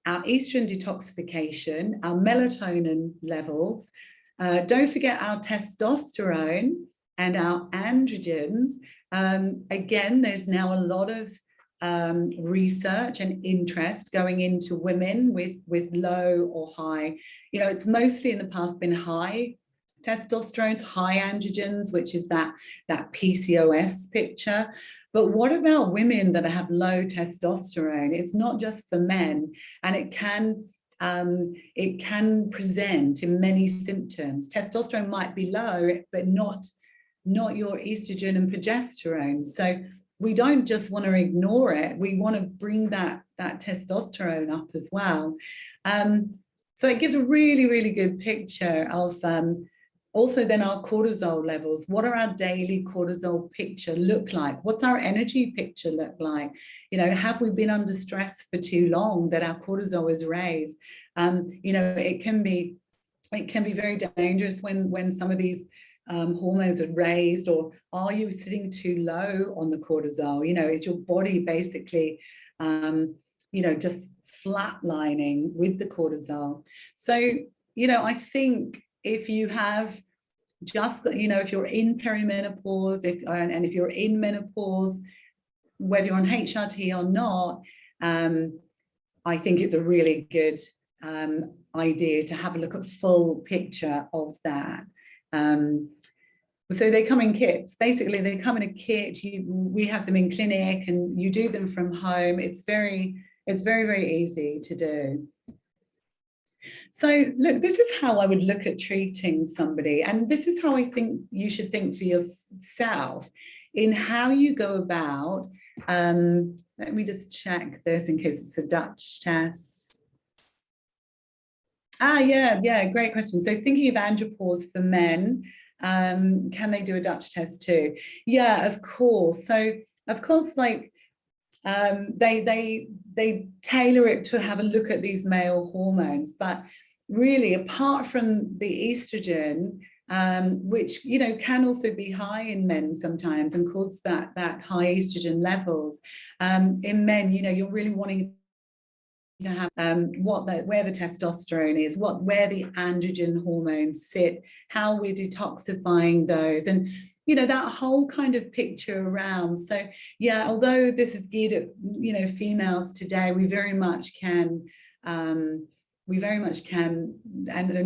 our estrogen detoxification, our melatonin levels. Don't forget our testosterone and our androgens. Again, there's now a lot of research and interest going into women with low or high. It's mostly in the past been high testosterone, high androgens, which is that PCOS picture. But what about women that have low testosterone? It's not just for men, and it can present in many symptoms. Testosterone might be low, but not your estrogen and progesterone. So we don't just want to ignore it. We want to bring that testosterone up as well. So it gives a really, really good picture of also then our cortisol levels. What are our daily cortisol picture look like? What's our energy picture look like? Have we been under stress for too long that our cortisol is raised? It can be very dangerous when some of these hormones are raised, or are you sitting too low on the cortisol? Is your body basically, just flatlining with the cortisol? So, I think if you have just, if you're in perimenopause, and if you're in menopause, whether you're on HRT or not, I think it's a really good idea to have a look at full picture of that. So they come in kits. Basically, they come in a kit. We have them in clinic, and you do them from home. It's very, very easy to do. So look, this is how I would look at treating somebody, and this is how I think you should think for yourself in how you go about. Let me just check this in case it's a Dutch test. Yeah, great question. So thinking of andropause for men, can they do a Dutch test too? Yeah, of course. So of course, like they tailor it to have a look at these male hormones, but really apart from the estrogen, which, you know, can also be high in men sometimes and cause that high estrogen levels. In men, you know, you're really wanting to have where the testosterone is, where the androgen hormones sit, how we're detoxifying those, and you know, that whole kind of picture around. So yeah, although this is geared at, you know, females today, we very much can and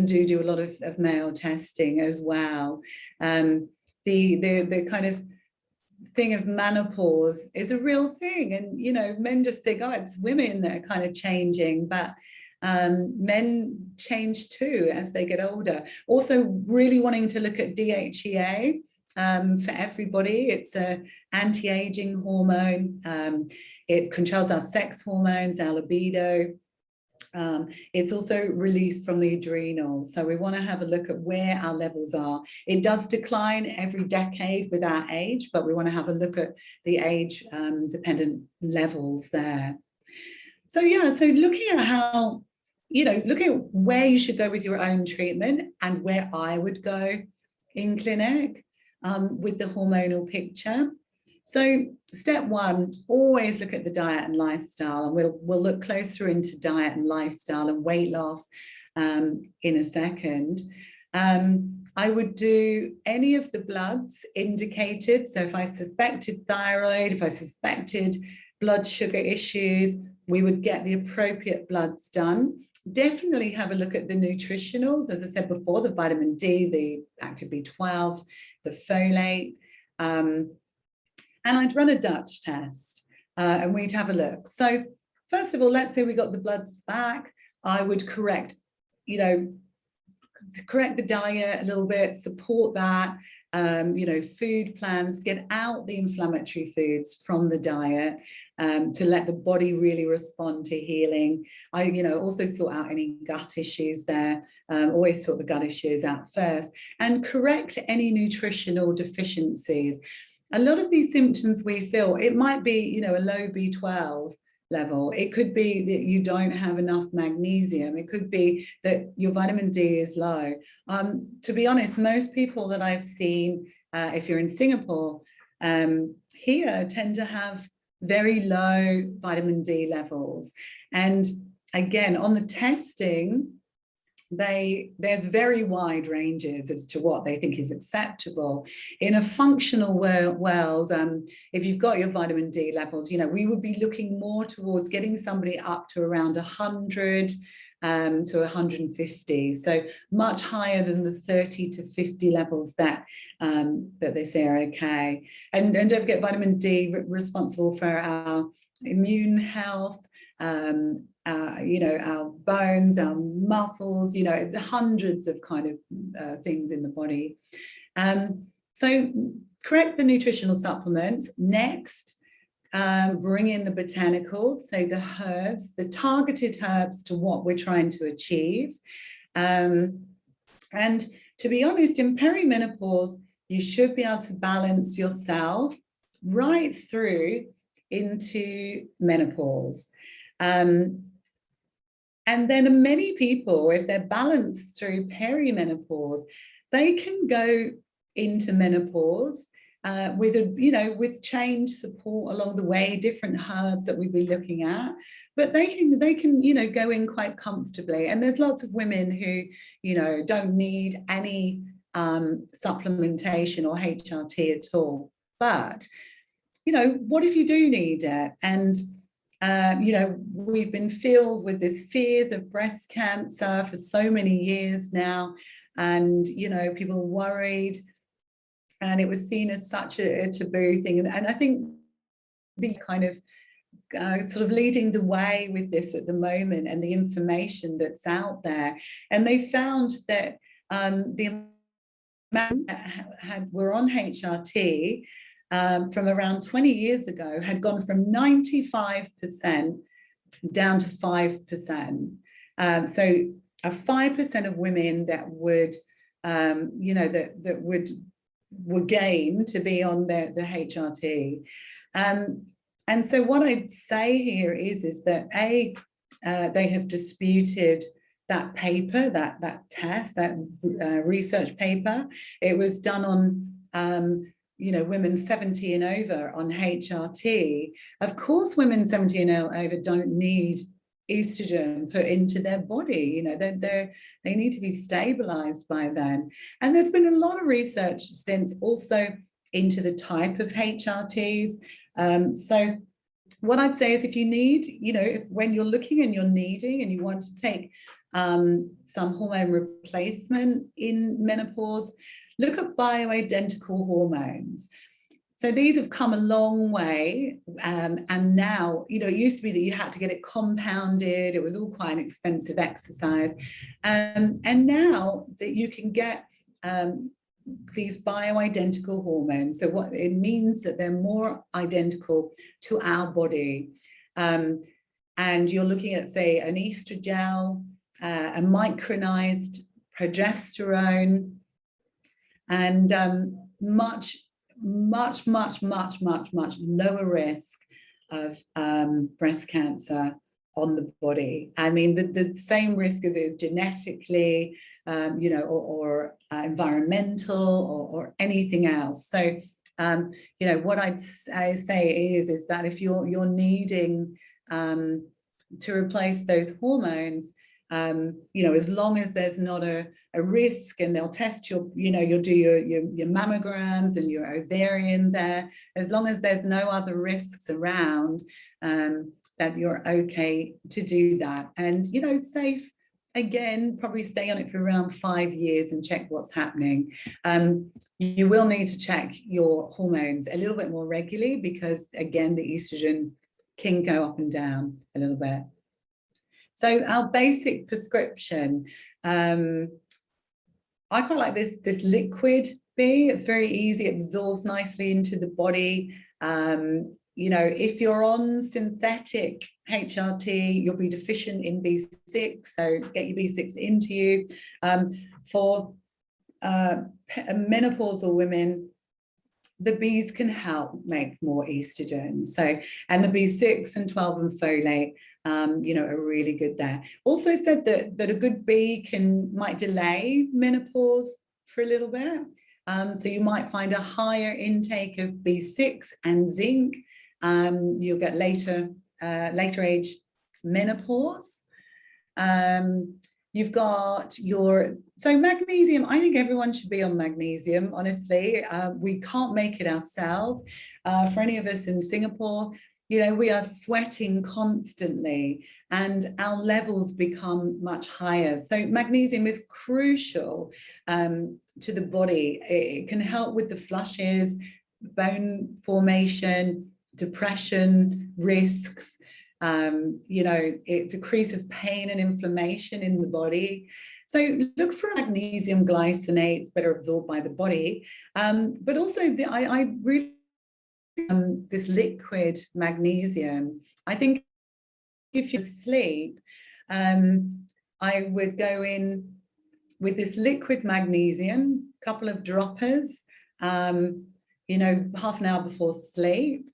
do a lot of male testing as well. The kind of thing of menopause is a real thing, and you know, men just think, oh, it's women that are kind of changing, but men change too as they get older. Also really wanting to look at DHEA for everybody. It's a anti-aging hormone. It controls our sex hormones, our libido. It's also released from the adrenals, so we want to have a look at where our levels are. It does decline every decade with our age, but we want to have a look at the age dependent levels there. So yeah, so looking at how, you know, looking at where you should go with your own treatment and where I would go in clinic with the hormonal picture. So step one, always look at the diet and lifestyle, and we'll look closer into diet and lifestyle and weight loss in a second. I would do any of the bloods indicated. So if I suspected thyroid, if I suspected blood sugar issues, we would get the appropriate bloods done. Definitely have a look at the nutritionals, as I said before, the vitamin D, the active B12, the folate. And I'd run a Dutch test and we'd have a look. So first of all, let's say we got the bloods back. I would correct the diet a little bit, support that, you know, food plans, get out the inflammatory foods from the diet to let the body really respond to healing. I, you know, also sort out any gut issues there, always sort the gut issues out first, and correct any nutritional deficiencies. A lot of these symptoms we feel, it might be, you know, a low B12 level. It could be that you don't have enough magnesium. It could be that your vitamin D is low. To be honest, most people that I've seen, if you're in Singapore, here tend to have very low vitamin D levels. And again, on the testing, there's very wide ranges as to what they think is acceptable. In a functional world, if you've got your vitamin D levels, you know, we would be looking more towards getting somebody up to around 100 to 150, so much higher than the 30 to 50 levels that they say are okay. And don't forget, vitamin D responsible for our immune health, you know, our bones, our muscles, you know, it's hundreds of kind of things in the body. So correct the nutritional supplements. Next, bring in the botanicals, so the herbs, the targeted herbs to what we're trying to achieve. And to be honest, in perimenopause, you should be able to balance yourself right through into menopause. And then many people, if they're balanced through perimenopause, they can go into menopause with with change support along the way, different herbs that we'd be looking at, but they can you know, go in quite comfortably. And there's lots of women who, you know, don't need any supplementation or HRT at all. But you know, what if you do need it? And you know, we've been filled with this fears of breast cancer for so many years now, and you know, people are worried, and it was seen as such a taboo thing. And I think the kind of sort of leading the way with this at the moment, and the information that's out there, and they found that the amount that were on HRT from around 20 years ago had gone from 95% down to 5%. So a 5% of women that would, you know, that would gain to be on the HRT. And so what I'd say here is that they have disputed that paper, that test, that research paper. It was done on women 70 and over on HRT. Of course, women 70 and over don't need estrogen put into their body. They need to be stabilized by then. And there's been a lot of research since also into the type of HRTs. So what I'd say is, if you need, when you're looking and you're needing and you want to take some hormone replacement in menopause, look at bioidentical hormones. So these have come a long way, and now, it used to be that you had to get it compounded. It was all quite an expensive exercise, and now that you can get these bioidentical hormones. So what it means, that they're more identical to our body, and you're looking at, say, an estrogel, a micronized progesterone, and much lower risk of breast cancer on the body. I mean, the same risk as is genetically, or environmental, or anything else. So, what I say is that if you're needing to replace those hormones, as long as there's not a risk, and they'll test you'll do your mammograms and your ovarian there, as long as there's no other risks around, that you're okay to do that. And, safe, again, probably stay on it for around 5 years and check what's happening. You will need to check your hormones a little bit more regularly, because, again, the estrogen can go up and down a little bit. So our basic prescription, I quite like this liquid B. It's very easy, it absorbs nicely into the body. If you're on synthetic HRT, you'll be deficient in B6, so get your B6 into you. For menopausal women, the Bs can help make more estrogen. So, and the B6 and 12 and folate, are really good there. Also said that a good B might delay menopause for a little bit. So you might find a higher intake of B6 and zinc. You'll get later age menopause. You've got so magnesium. I think everyone should be on magnesium, honestly. We can't make it ourselves. For any of us in Singapore, we are sweating constantly and our levels become much higher. So magnesium is crucial to the body. It can help with the flushes, bone formation, depression risks. It decreases pain and inflammation in the body. So look for magnesium glycinate. It's better absorbed by the body. But also I really this liquid magnesium. I think if you're asleep, I would go in with this liquid magnesium, a couple of droppers, half an hour before sleep.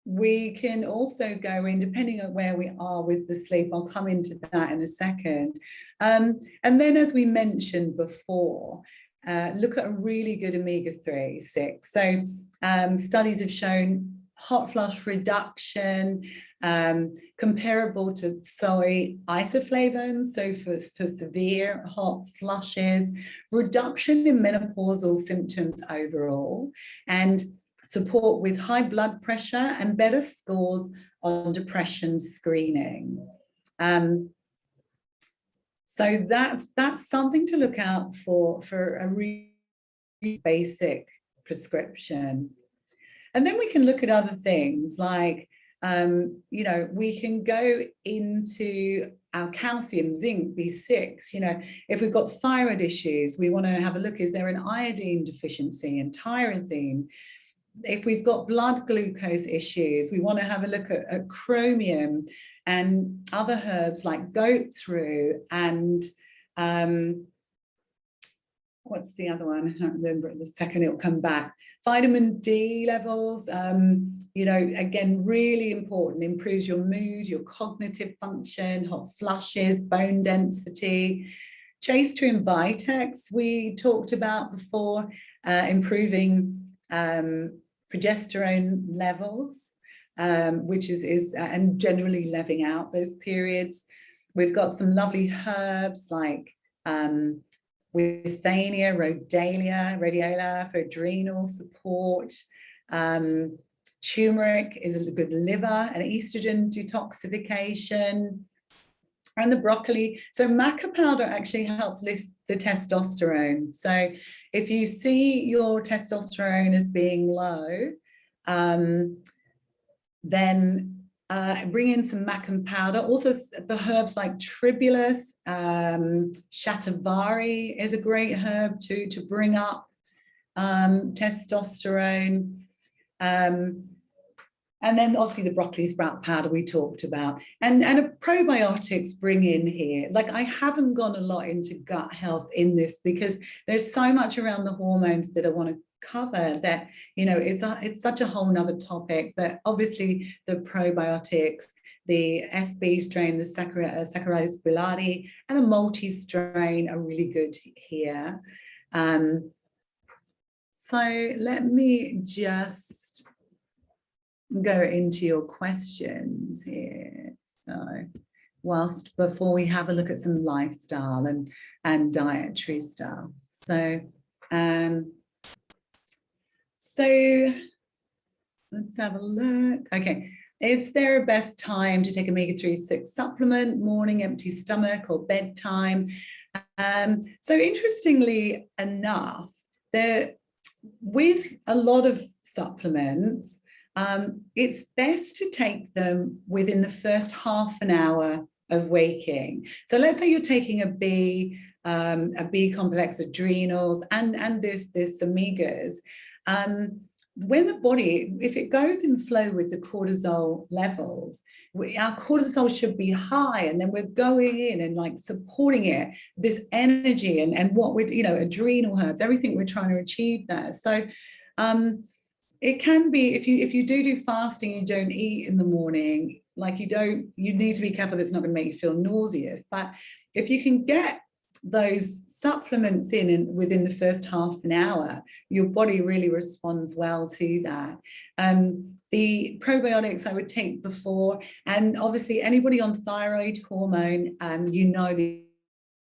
We can also go in, depending on where we are with the sleep, I'll come into that in a second. And then, as we mentioned before, look at a really good omega-3, 6. So studies have shown hot flush reduction, comparable to soy isoflavones, so for severe hot flushes, reduction in menopausal symptoms overall, and support with high blood pressure and better scores on depression screening. So that's something to look out for a really basic prescription. And then we can look at other things like, we can go into our calcium, zinc, B6. If we've got thyroid issues, we want to have a look, is there an iodine deficiency and tyrosine? If we've got blood glucose issues, we want to have a look at chromium and other herbs like goat's rue and what's the other one? I can't remember it the second, it'll come back. Vitamin D levels, you know, again, really important, improves your mood, your cognitive function, hot flushes, bone density. Chaste-2 Vitex, we talked about before, improving progesterone levels, which is and generally leveling out those periods. We've got some lovely herbs like Withania, rhodiola for adrenal support. Turmeric is a good liver and estrogen detoxification. And the broccoli. So maca powder actually helps lift the testosterone. So if you see your testosterone as being low, then bring in some maca powder. Also the herbs like tribulus, shatavari is a great herb to bring up testosterone. And then obviously the broccoli sprout powder we talked about, and probiotics bring in here. Like, I haven't gone a lot into gut health in this because there's so much around the hormones that I want to cover that, you know, it's such a whole nother topic. But obviously the probiotics, the SB strain, the Saccharomyces boulardii, and a multi-strain are really good here. So let me just go into your questions here. So before we have a look at some lifestyle and dietary stuff. So let's have a look. Okay, is there a best time to take omega-3/6 supplement, morning, empty stomach, or bedtime? So interestingly enough, with a lot of supplements, it's best to take them within the first half an hour of waking. So let's say you're taking a B complex, adrenals, and this omegas. When the body, if it goes in flow with the cortisol levels, our cortisol should be high, and then we're going in and like supporting it, this energy and what we're, you know, adrenal herbs, everything we're trying to achieve there. So it can be, if you do fasting, you don't eat in the morning, like you need to be careful that's not going to make you feel nauseous. But if you can get those supplements in within the first half an hour, your body really responds well to that. The probiotics I would take before, and obviously anybody on thyroid hormone, you know that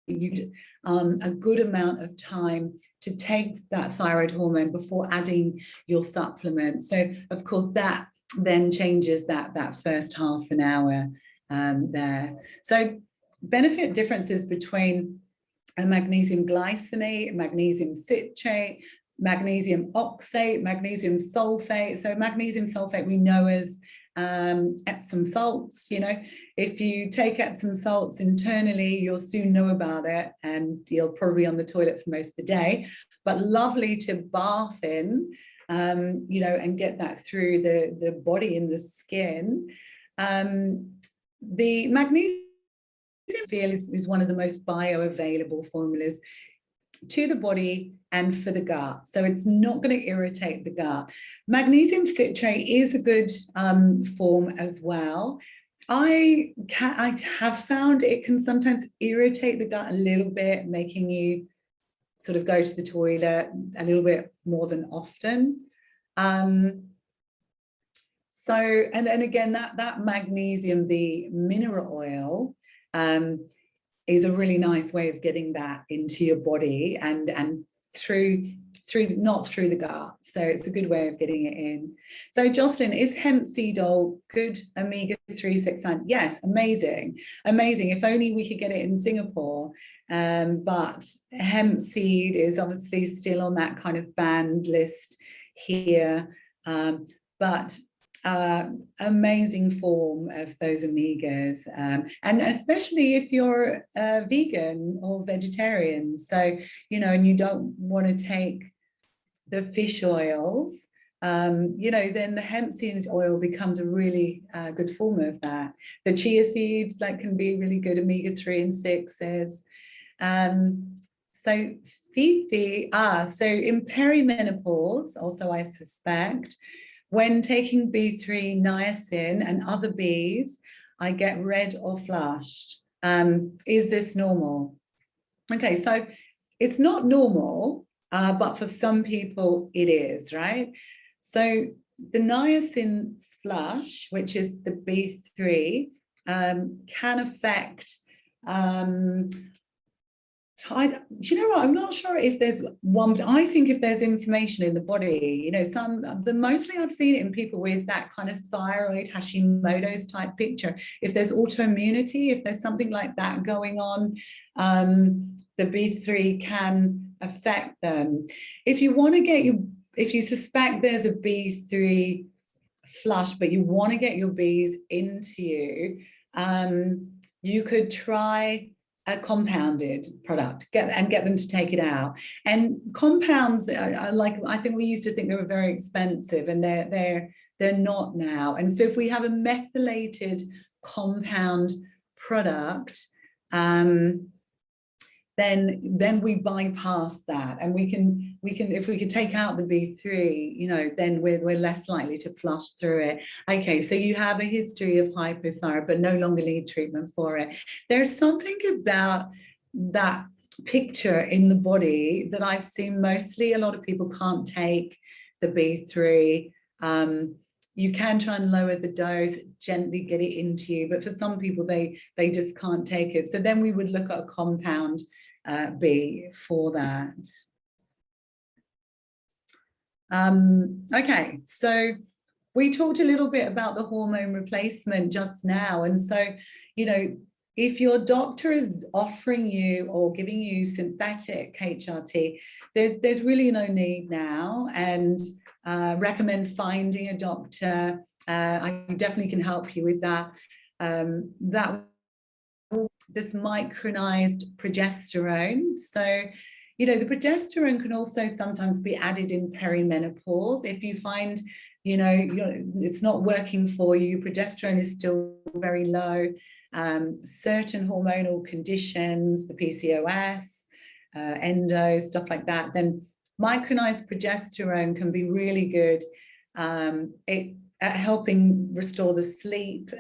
you need a good amount of time to take that thyroid hormone before adding your supplement. So of course that then changes that first half an hour there. So benefit differences between a magnesium glycinate, magnesium citrate, magnesium oxate, magnesium sulfate. So magnesium sulfate we know as Epsom salts. You know, if you take Epsom salts internally, you'll soon know about it, and you'll probably be on the toilet for most of the day, but lovely to bath in, you know, and get that through the body and the skin. The magnesium is one of the most bioavailable formulas to the body and for the gut, so it's not going to irritate the gut. Magnesium citrate is a good form as well. I have found it can sometimes irritate the gut a little bit, making you sort of go to the toilet a little bit more than often. So, and then again, that magnesium, the mineral oil, is a really nice way of getting that into your body and through not through the gut. So it's a good way of getting it in. So Jocelyn, is hemp seed oil good omega-3/6? Yes, amazing. If only we could get it in Singapore. But hemp seed is obviously still on that kind of banned list here. But amazing form of those omegas, and especially if you're vegan or vegetarian, so you know, and you don't want to take the fish oils, you know, then the hemp seed oil becomes a really good form of that. The chia seeds, that can be really good omega-3 and 6s. So Fifi, so in perimenopause, also I suspect, when taking B3 niacin and other Bs, I get red or flushed. Is this normal? Okay, so it's not normal, but for some people it is, right? So the niacin flush, which is the B3, can affect do you know what? I'm not sure if there's one, but I think if there's inflammation in the body, mostly I've seen it in people with that kind of thyroid Hashimoto's type picture. If there's autoimmunity, if there's something like that going on, the B3 can affect them. If you suspect there's a B3 flush, but you want to get your Bs into you, you could try a compounded product, get them to take it out. And compounds are like, I think we used to think they were very expensive, and they're not now. And so if we have a methylated compound product, then we bypass that, and we can if we could take out the B3, then we're less likely to flush through it. Okay, so you have a history of hypothyroid but no longer need treatment for it. There's something about that picture in the body that I've seen. Mostly a lot of people can't take the B3. You can try and lower the dose, gently get it into you, but for some people they just can't take it. So then we would look at a compound B for that. Okay, so we talked a little bit about the hormone replacement just now, and so if your doctor is offering you or giving you synthetic HRT, there's really no need now, and recommend finding a doctor. I definitely can help you with that. This micronized progesterone. So, the progesterone can also sometimes be added in perimenopause. If you find, it's not working for you, progesterone is still very low. Certain hormonal conditions, the PCOS, endo, stuff like that, then micronized progesterone can be really good at helping restore the sleep,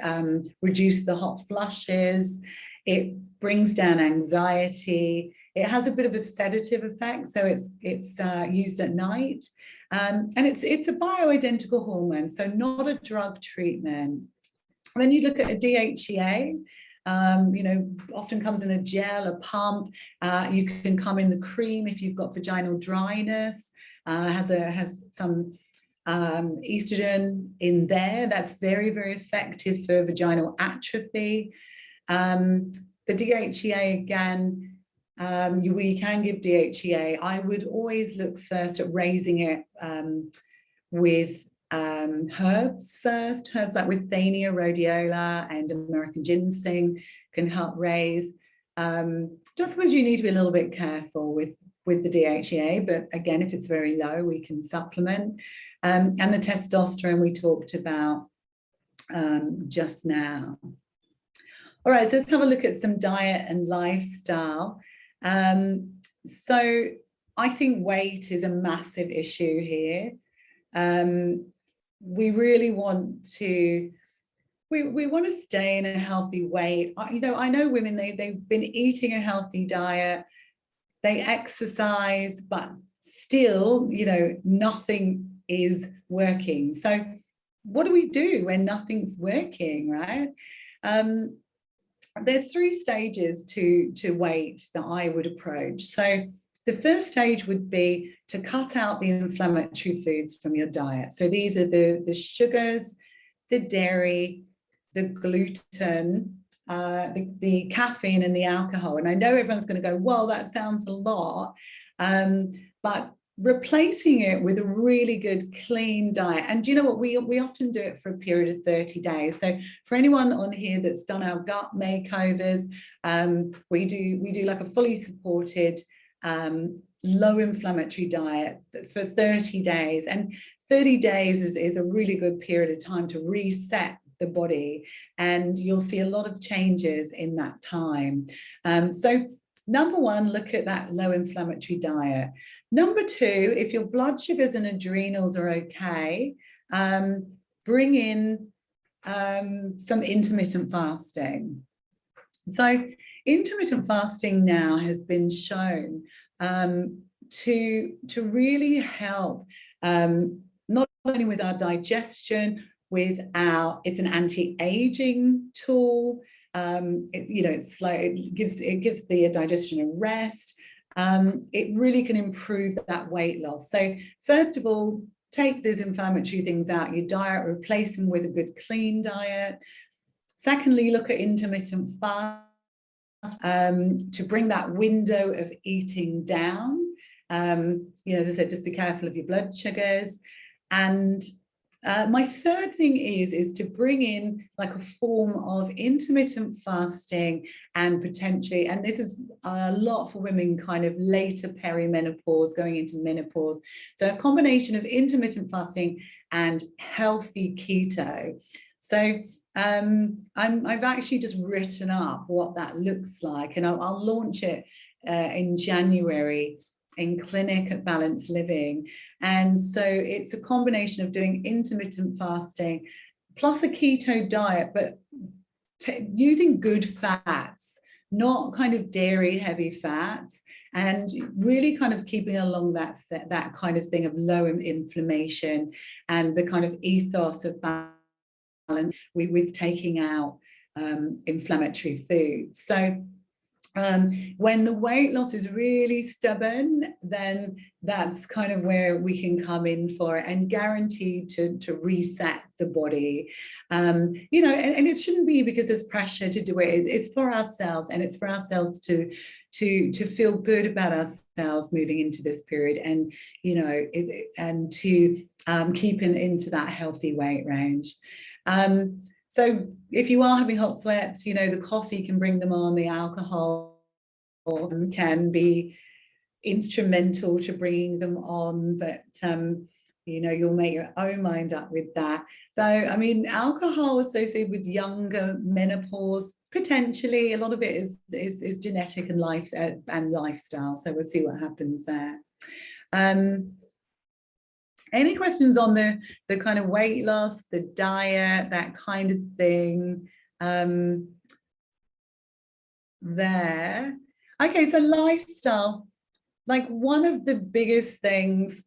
reduce the hot flushes. It brings down anxiety. It has a bit of a sedative effect, so it's used at night, and it's a bioidentical hormone, so not a drug treatment. And then you look at a DHEA. Often comes in a gel, a pump. You can come in the cream if you've got vaginal dryness. Has some estrogen in there. That's very, very effective for vaginal atrophy. The DHEA, again, we can give DHEA. I would always look first at raising it with herbs first. Herbs like withania, rhodiola, and American ginseng can help raise. Just because you need to be a little bit careful with the DHEA, but again, if it's very low, we can supplement. And the testosterone we talked about just now. All right, so let's have a look at some diet and lifestyle. So I think weight is a massive issue here. We really want to, we want to stay in a healthy weight. I know women, they've been eating a healthy diet, they exercise, but still, nothing is working. So what do we do when nothing's working, right? There's 3 stages to weight that I would approach. So the first stage would be to cut out the inflammatory foods from your diet. So these are the sugars, the dairy, the gluten, the caffeine and the alcohol. And I know everyone's going to go, well, that sounds a lot, but replacing it with a really good clean diet. And do you know what, we often do it for a period of 30 days. So for anyone on here that's done our gut makeovers, we do like a fully supported low inflammatory diet for 30 days. And 30 days is a really good period of time to reset the body, and you'll see a lot of changes in that time. So Number one, look at that low inflammatory diet. Number two, if your blood sugars and adrenals are okay, bring in some intermittent fasting. So intermittent fasting now has been shown to really help not only with our digestion, it's an anti-aging tool. It gives the digestion a rest. It really can improve that weight loss. So first of all, take these inflammatory things out of your diet, replace them with a good clean diet. Secondly, look at intermittent fast to bring that window of eating down. As I said, just be careful of your blood sugars. And my third thing is to bring in like a form of intermittent fasting and potentially, and this is a lot for women kind of later perimenopause, going into menopause. So a combination of intermittent fasting and healthy keto. So I've actually just written up what that looks like, and I'll launch it in January in clinic at Balanced Living. And so it's a combination of doing intermittent fasting plus a keto diet, but using good fats, not kind of dairy heavy fats, and really kind of keeping along that kind of thing of low inflammation and the kind of ethos of balance with taking out inflammatory foods. So when the weight loss is really stubborn, then that's kind of where we can come in for it and guarantee to reset the body. And it shouldn't be because there's pressure to do it. It's for ourselves, and it's for ourselves to feel good about ourselves moving into this period, and and to keep into that healthy weight range. So if you are having hot sweats, the coffee can bring them on, the alcohol can be instrumental to bringing them on, but you'll make your own mind up with that. So, I mean, alcohol associated with younger menopause, potentially, a lot of it is genetic and lifestyle. So we'll see what happens there. Any questions on the kind of weight loss, the diet, that kind of thing there? Okay, so lifestyle, like one of the biggest things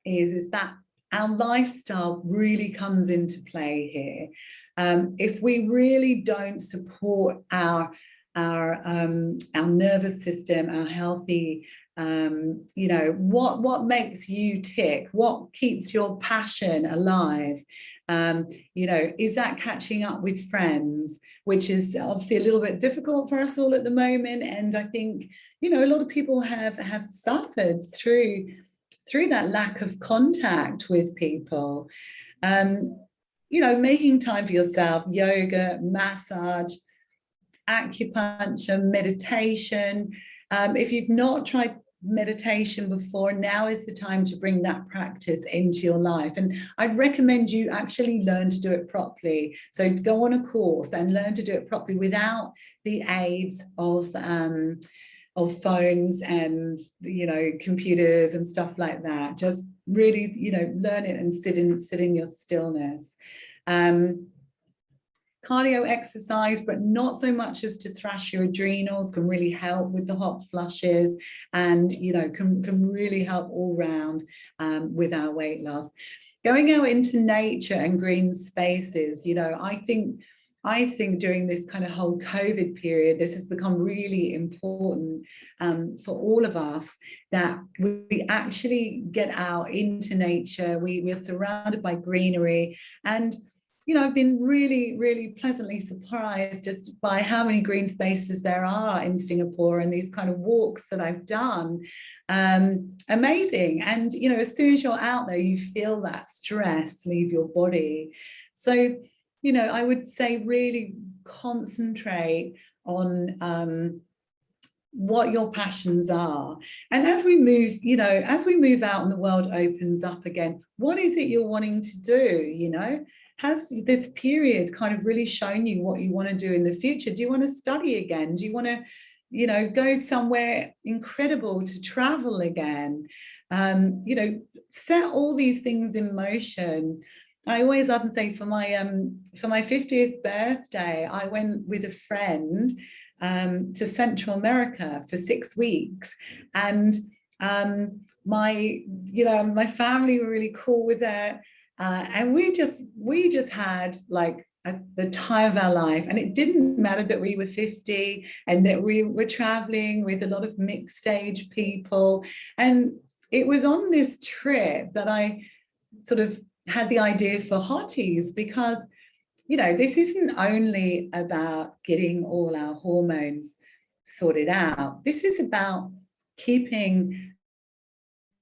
is that our lifestyle really comes into play here. If we really don't support our nervous system, our healthy, what makes you tick, what keeps your passion alive, is that catching up with friends, which is obviously a little bit difficult for us all at the moment. And I think a lot of people have suffered through that lack of contact with people. Making time for yourself, yoga, massage, acupuncture, meditation. If you've not tried meditation before, now is the time to bring that practice into your life. And I'd recommend you actually learn to do it properly. So go on a course and learn to do it properly without the aids of phones and computers and stuff like that. Just really learn it and sit in your stillness. Cardio exercise, but not so much as to thrash your adrenals, can really help with the hot flushes, and can really help all round with our weight loss. Going out into nature and green spaces, I think during this kind of whole COVID period, this has become really important for all of us, that we actually get out into nature. We are surrounded by greenery, and I've been really, really pleasantly surprised just by how many green spaces there are in Singapore, and these kind of walks that I've done. Amazing. And, as soon as you're out there, you feel that stress leave your body. So, I would say really concentrate on what your passions are. And as we move out and the world opens up again, what is it you're wanting to do? Has this period kind of really shown you what you want to do in the future? Do you want to study again? Do you want to, go somewhere incredible, to travel again, set all these things in motion. I always often say for my 50th birthday, I went with a friend to Central America for 6 weeks, and my family were really cool with it, and we just had like the time of our life. And it didn't matter that we were 50 and that we were traveling with a lot of mixed age people. And it was on this trip that I sort of had the idea for Hotties, because this isn't only about getting all our hormones sorted out. This is about keeping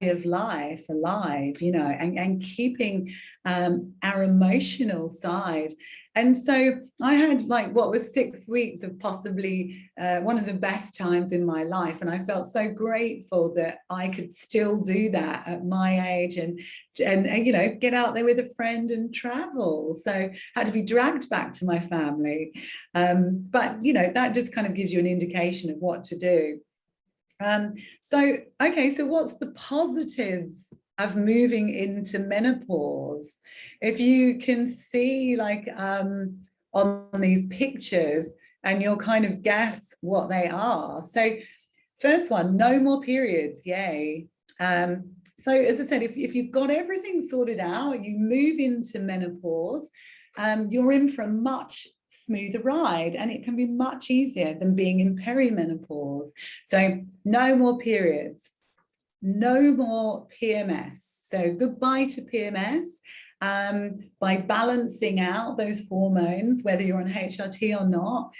of life alive, and keeping our emotional side. And so I had what was 6 weeks of possibly one of the best times in my life. And I felt so grateful that I could still do that at my age, and get out there with a friend and travel. So I had to be dragged back to my family. But that just kind of gives you an indication of what to do. So what's the positives of moving into menopause? If you can see on these pictures, and you'll kind of guess what they are. So first one, no more periods, yay. So as I said, if you've got everything sorted out, you move into menopause, you're in for a much smoother ride, and it can be much easier than being in perimenopause. So no more periods, no more PMS. So goodbye to PMS. By balancing out those hormones, whether you're on HRT or not,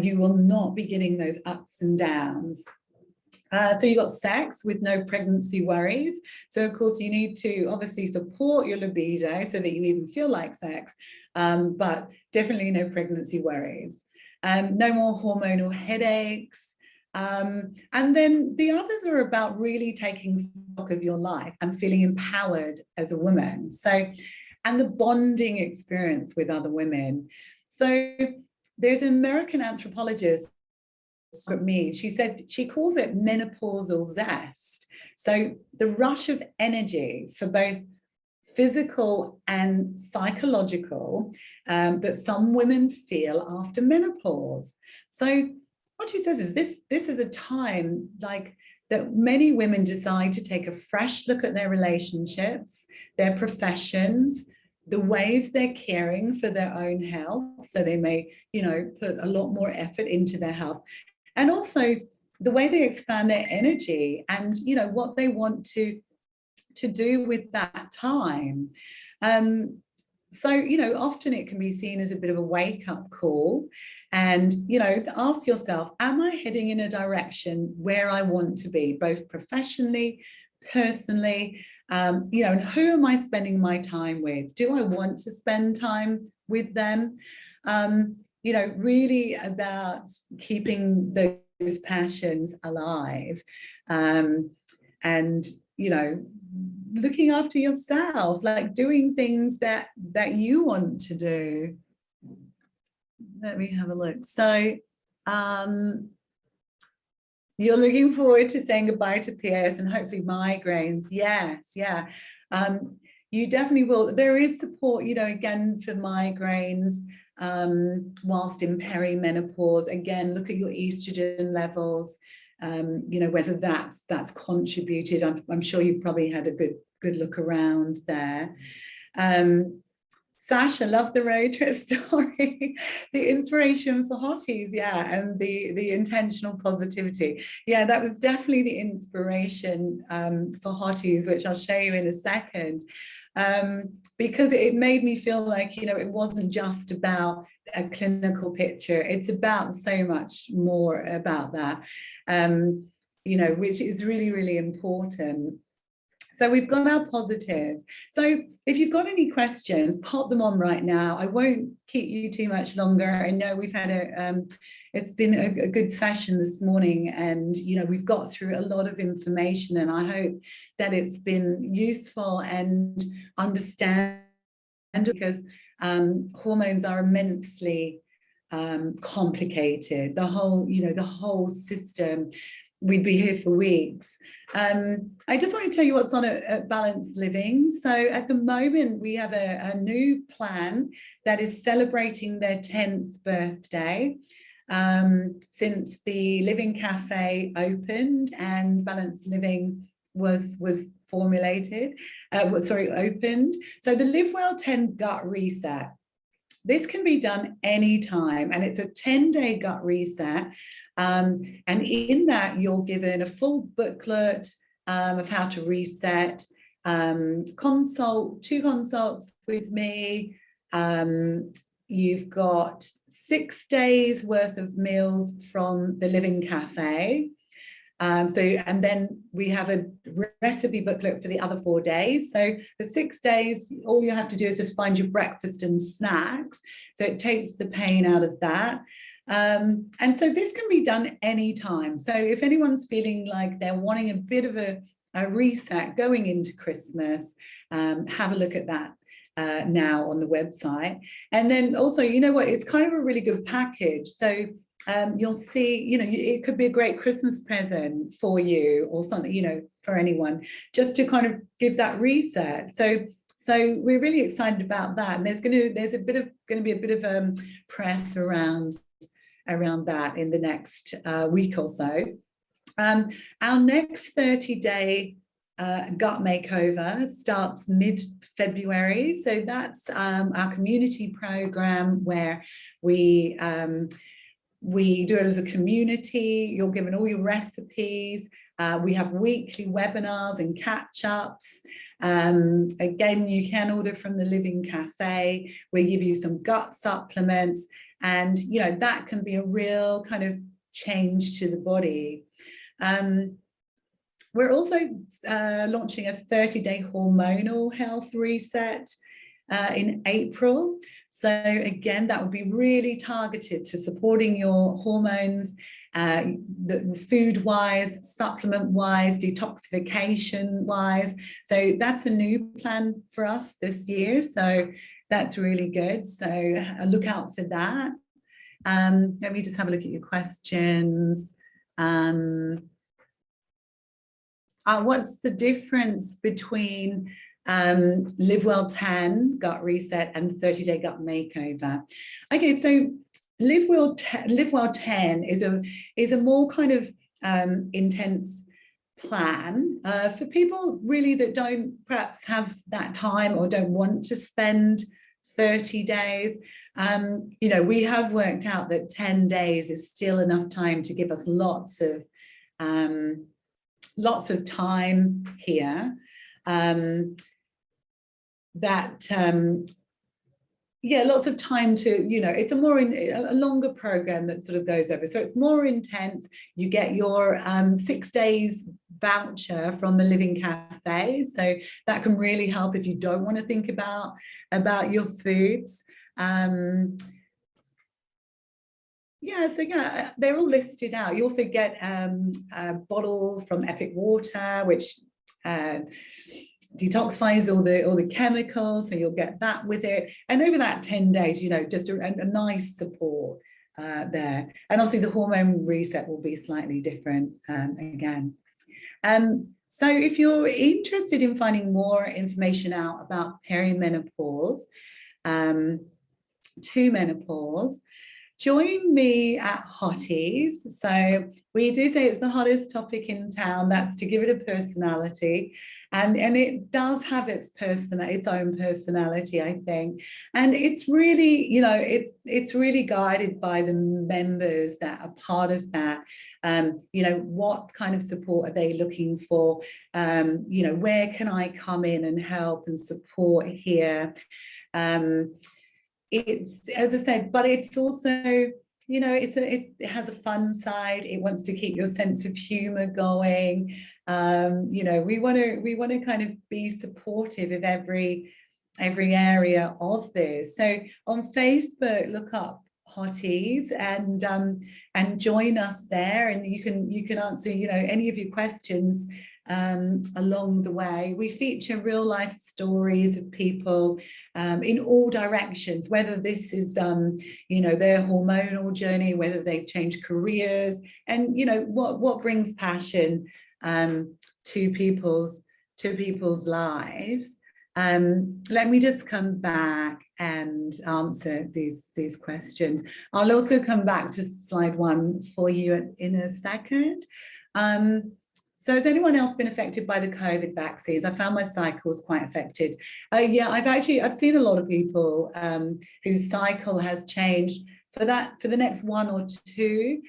you will not be getting those ups and downs. So you got sex with no pregnancy worries. So of course you need to obviously support your libido so that you even feel like sex, but definitely no pregnancy worries. No more hormonal headaches. And then the others are about really taking stock of your life and feeling empowered as a woman. So, and the bonding experience with other women. So there's an American anthropologist, she said she calls it menopausal zest. So the rush of energy for both physical and psychological that some women feel after menopause. So what she says is this is a time that many women decide to take a fresh look at their relationships, their professions, the ways they're caring for their own health. So they may, put a lot more effort into their health. And also the way they expand their energy and, what they want to do with that time. So, often it can be seen as a bit of a wake-up call. And, ask yourself, am I heading in a direction where I want to be, both professionally, personally, and who am I spending my time with? Do I want to spend time with them? Really about keeping those passions alive, and, looking after yourself, doing things that you want to do. Let me have a look. So you're looking forward to saying goodbye to PS and hopefully migraines. Yes, yeah. You definitely will. There is support, again, for migraines whilst in perimenopause. Again, look at your estrogen levels, whether that's contributed. I'm sure you've probably had a good look around there. Sasha, love the road trip story. The inspiration for Hotties, yeah, and the intentional positivity. Yeah, that was definitely the inspiration for Hotties, which I'll show you in a second. Because it made me feel like, it wasn't just about a clinical picture. It's about so much more about that, which is really, really important. So we've got our positives. So if you've got any questions, pop them on right now. I won't keep you too much longer. I know we've had it's been a good session this morning, and we've got through a lot of information, and I hope that it's been useful and understandable, because hormones are immensely complicated. The whole system, we'd be here for weeks. I just want to tell you what's on at Balanced Living. So at the moment, we have a new plan that is celebrating their 10th birthday since the Living Cafe opened and Balanced Living was opened. So the Live Well 10 Gut Reset. This can be done anytime, and it's a 10-day gut reset. And in that, you're given a full booklet of how to reset, two consults with me. You've got 6 days worth of meals from the Living Cafe. And then we have a recipe booklet for the other 4 days. So for 6 days, all you have to do is just find your breakfast and snacks. So it takes the pain out of that. And so this can be done anytime. So if anyone's feeling like they're wanting a bit of a reset going into Christmas, have a look at that now on the website. And then also, you know what, it's kind of a really good package. So you'll see, it could be a great Christmas present for you or something, for anyone, just to kind of give that reset. So we're really excited about that. And there's going to be a bit of press around that in the next week or so. Our next 30-day gut makeover starts mid-February. So that's our community program where we do it as a community. You're given all your recipes. We have weekly webinars and catch-ups. Again, you can order from the Living Cafe. We give you some gut supplements, and that can be a real kind of change to the body. We're also launching a 30-day hormonal health reset in April. So again, that would be really targeted to supporting your hormones, food-wise, supplement-wise, detoxification-wise. So that's a new plan for us this year. So that's really good. So look out for that. Let me just have a look at your questions. What's the difference between Live Well 10 gut reset and 30-day gut makeover? Okay, so Live Well 10 is a more kind of intense plan for people really that don't perhaps have that time or don't want to spend 30 days. We have worked out that 10 days is still enough time to give us lots of time here. Lots of time to, it's a longer program that sort of goes over. So it's more intense. You get your 6 days voucher from the Living Cafe. So that can really help if you don't want to think about your foods. They're all listed out. You also get a bottle from Epic Water, which detoxifies all the chemicals, so you'll get that with it. And over that 10 days, just a nice support there. And obviously the hormone reset will be slightly different again. So if you're interested in finding more information out about perimenopause to menopause, join me at Hotties. So we do say it's the hottest topic in town. That's to give it a personality. And it does have its own personality, I think. And it's really, it's really guided by the members that are part of that. What kind of support are they looking for? Where can I come in and help and support here? It's, as I said, but it's also, it has a fun side. It wants to keep your sense of humor going. We want to kind of be supportive of every area of this. So on Facebook, look up Hotties and join us there, and you can answer any of your questions along the way. We feature real life stories of people in all directions, whether this is their hormonal journey, whether they've changed careers, and what brings passion to people's life. Let me just come back and answer these questions. I'll also come back to slide 1 for you in a second. So has anyone else been affected by the COVID vaccines? I found my cycle was quite affected. Yeah, I've seen a lot of people whose cycle has changed for the next 1 or 2.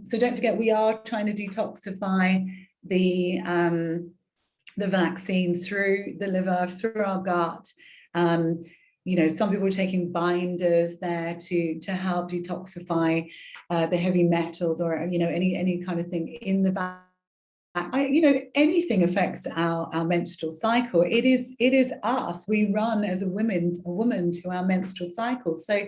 So don't forget, we are trying to detoxify the vaccine through the liver, through our gut. Some people are taking binders there to help detoxify the heavy metals or any kind of thing in the vaccine. Anything affects our menstrual cycle. It is us. We run as a woman to our menstrual cycle. So,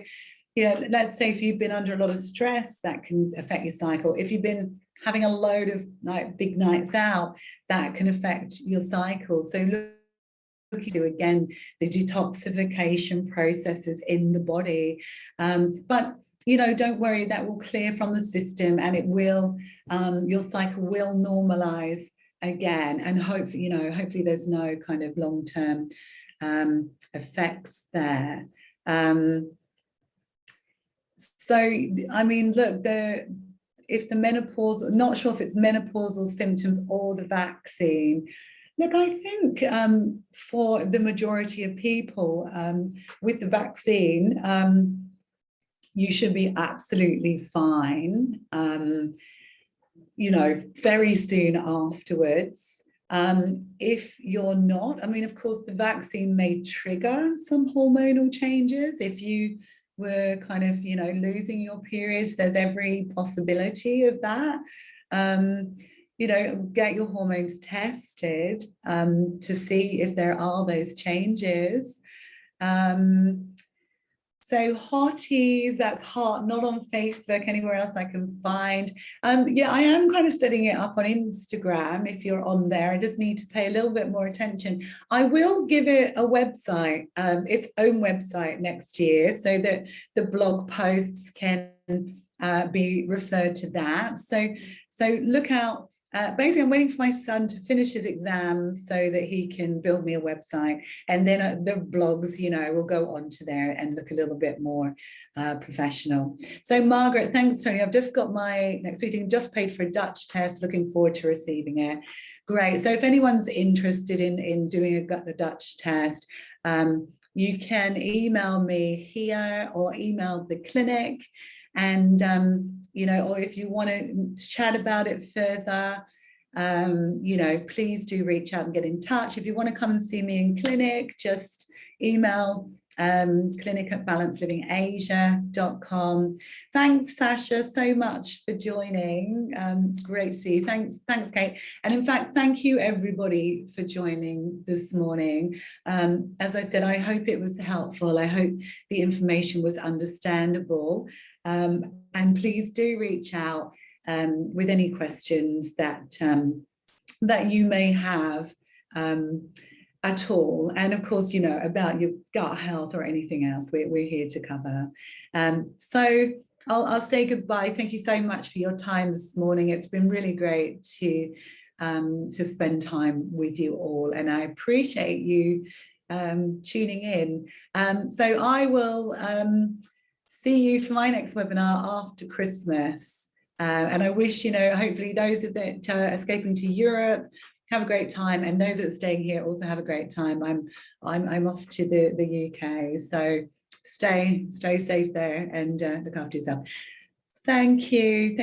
let's say if you've been under a lot of stress, that can affect your cycle. If you've been having a load of big nights out, that can affect your cycle. So look to again the detoxification processes in the body, but don't worry, that will clear from the system, and it will your cycle will normalize again, and hopefully there's no kind of long-term effects there. So look, if the menopause, not sure if it's menopausal symptoms or the vaccine. Look, I think for the majority of people with the vaccine, you should be absolutely fine, very soon afterwards. If you're not, of course, the vaccine may trigger some hormonal changes. If you were kind of, losing your periods, there's every possibility of that. Get your hormones tested to see if there are those changes. So Hotties, that's Heart, not on Facebook, anywhere else I can find. Yeah, I am kind of setting it up on Instagram if you're on there. I just need to pay a little bit more attention. I will give it a website, its own website next year, so that the blog posts can be referred to that. So look out. Basically, I'm waiting for my son to finish his exams so that he can build me a website, and then the blogs, will go onto there and look a little bit more professional. So Margaret, thanks, Toni. I've just got my next meeting, just paid for a Dutch test, looking forward to receiving it. Great. So if anyone's interested in doing the Dutch test, you can email me here or email the clinic. And, or if you want to chat about it further, please do reach out and get in touch. If you want to come and see me in clinic, just email clinic@balancedlivingasia.com. Thanks, Sasha, so much for joining. Great to see you. Thanks, Kate. And in fact, thank you everybody for joining this morning. As I said, I hope it was helpful. I hope the information was understandable. And please do reach out with any questions that you may have at all. And of course, about your gut health or anything else, we're here to cover. So I'll say goodbye. Thank you so much for your time this morning. It's been really great to spend time with you all, and I appreciate you tuning in. So I will see you for my next webinar after Christmas. And I wish, hopefully those that are escaping to Europe have a great time, and those that are staying here also have a great time. I'm off to the UK, so stay safe there and look after yourself. Thank you.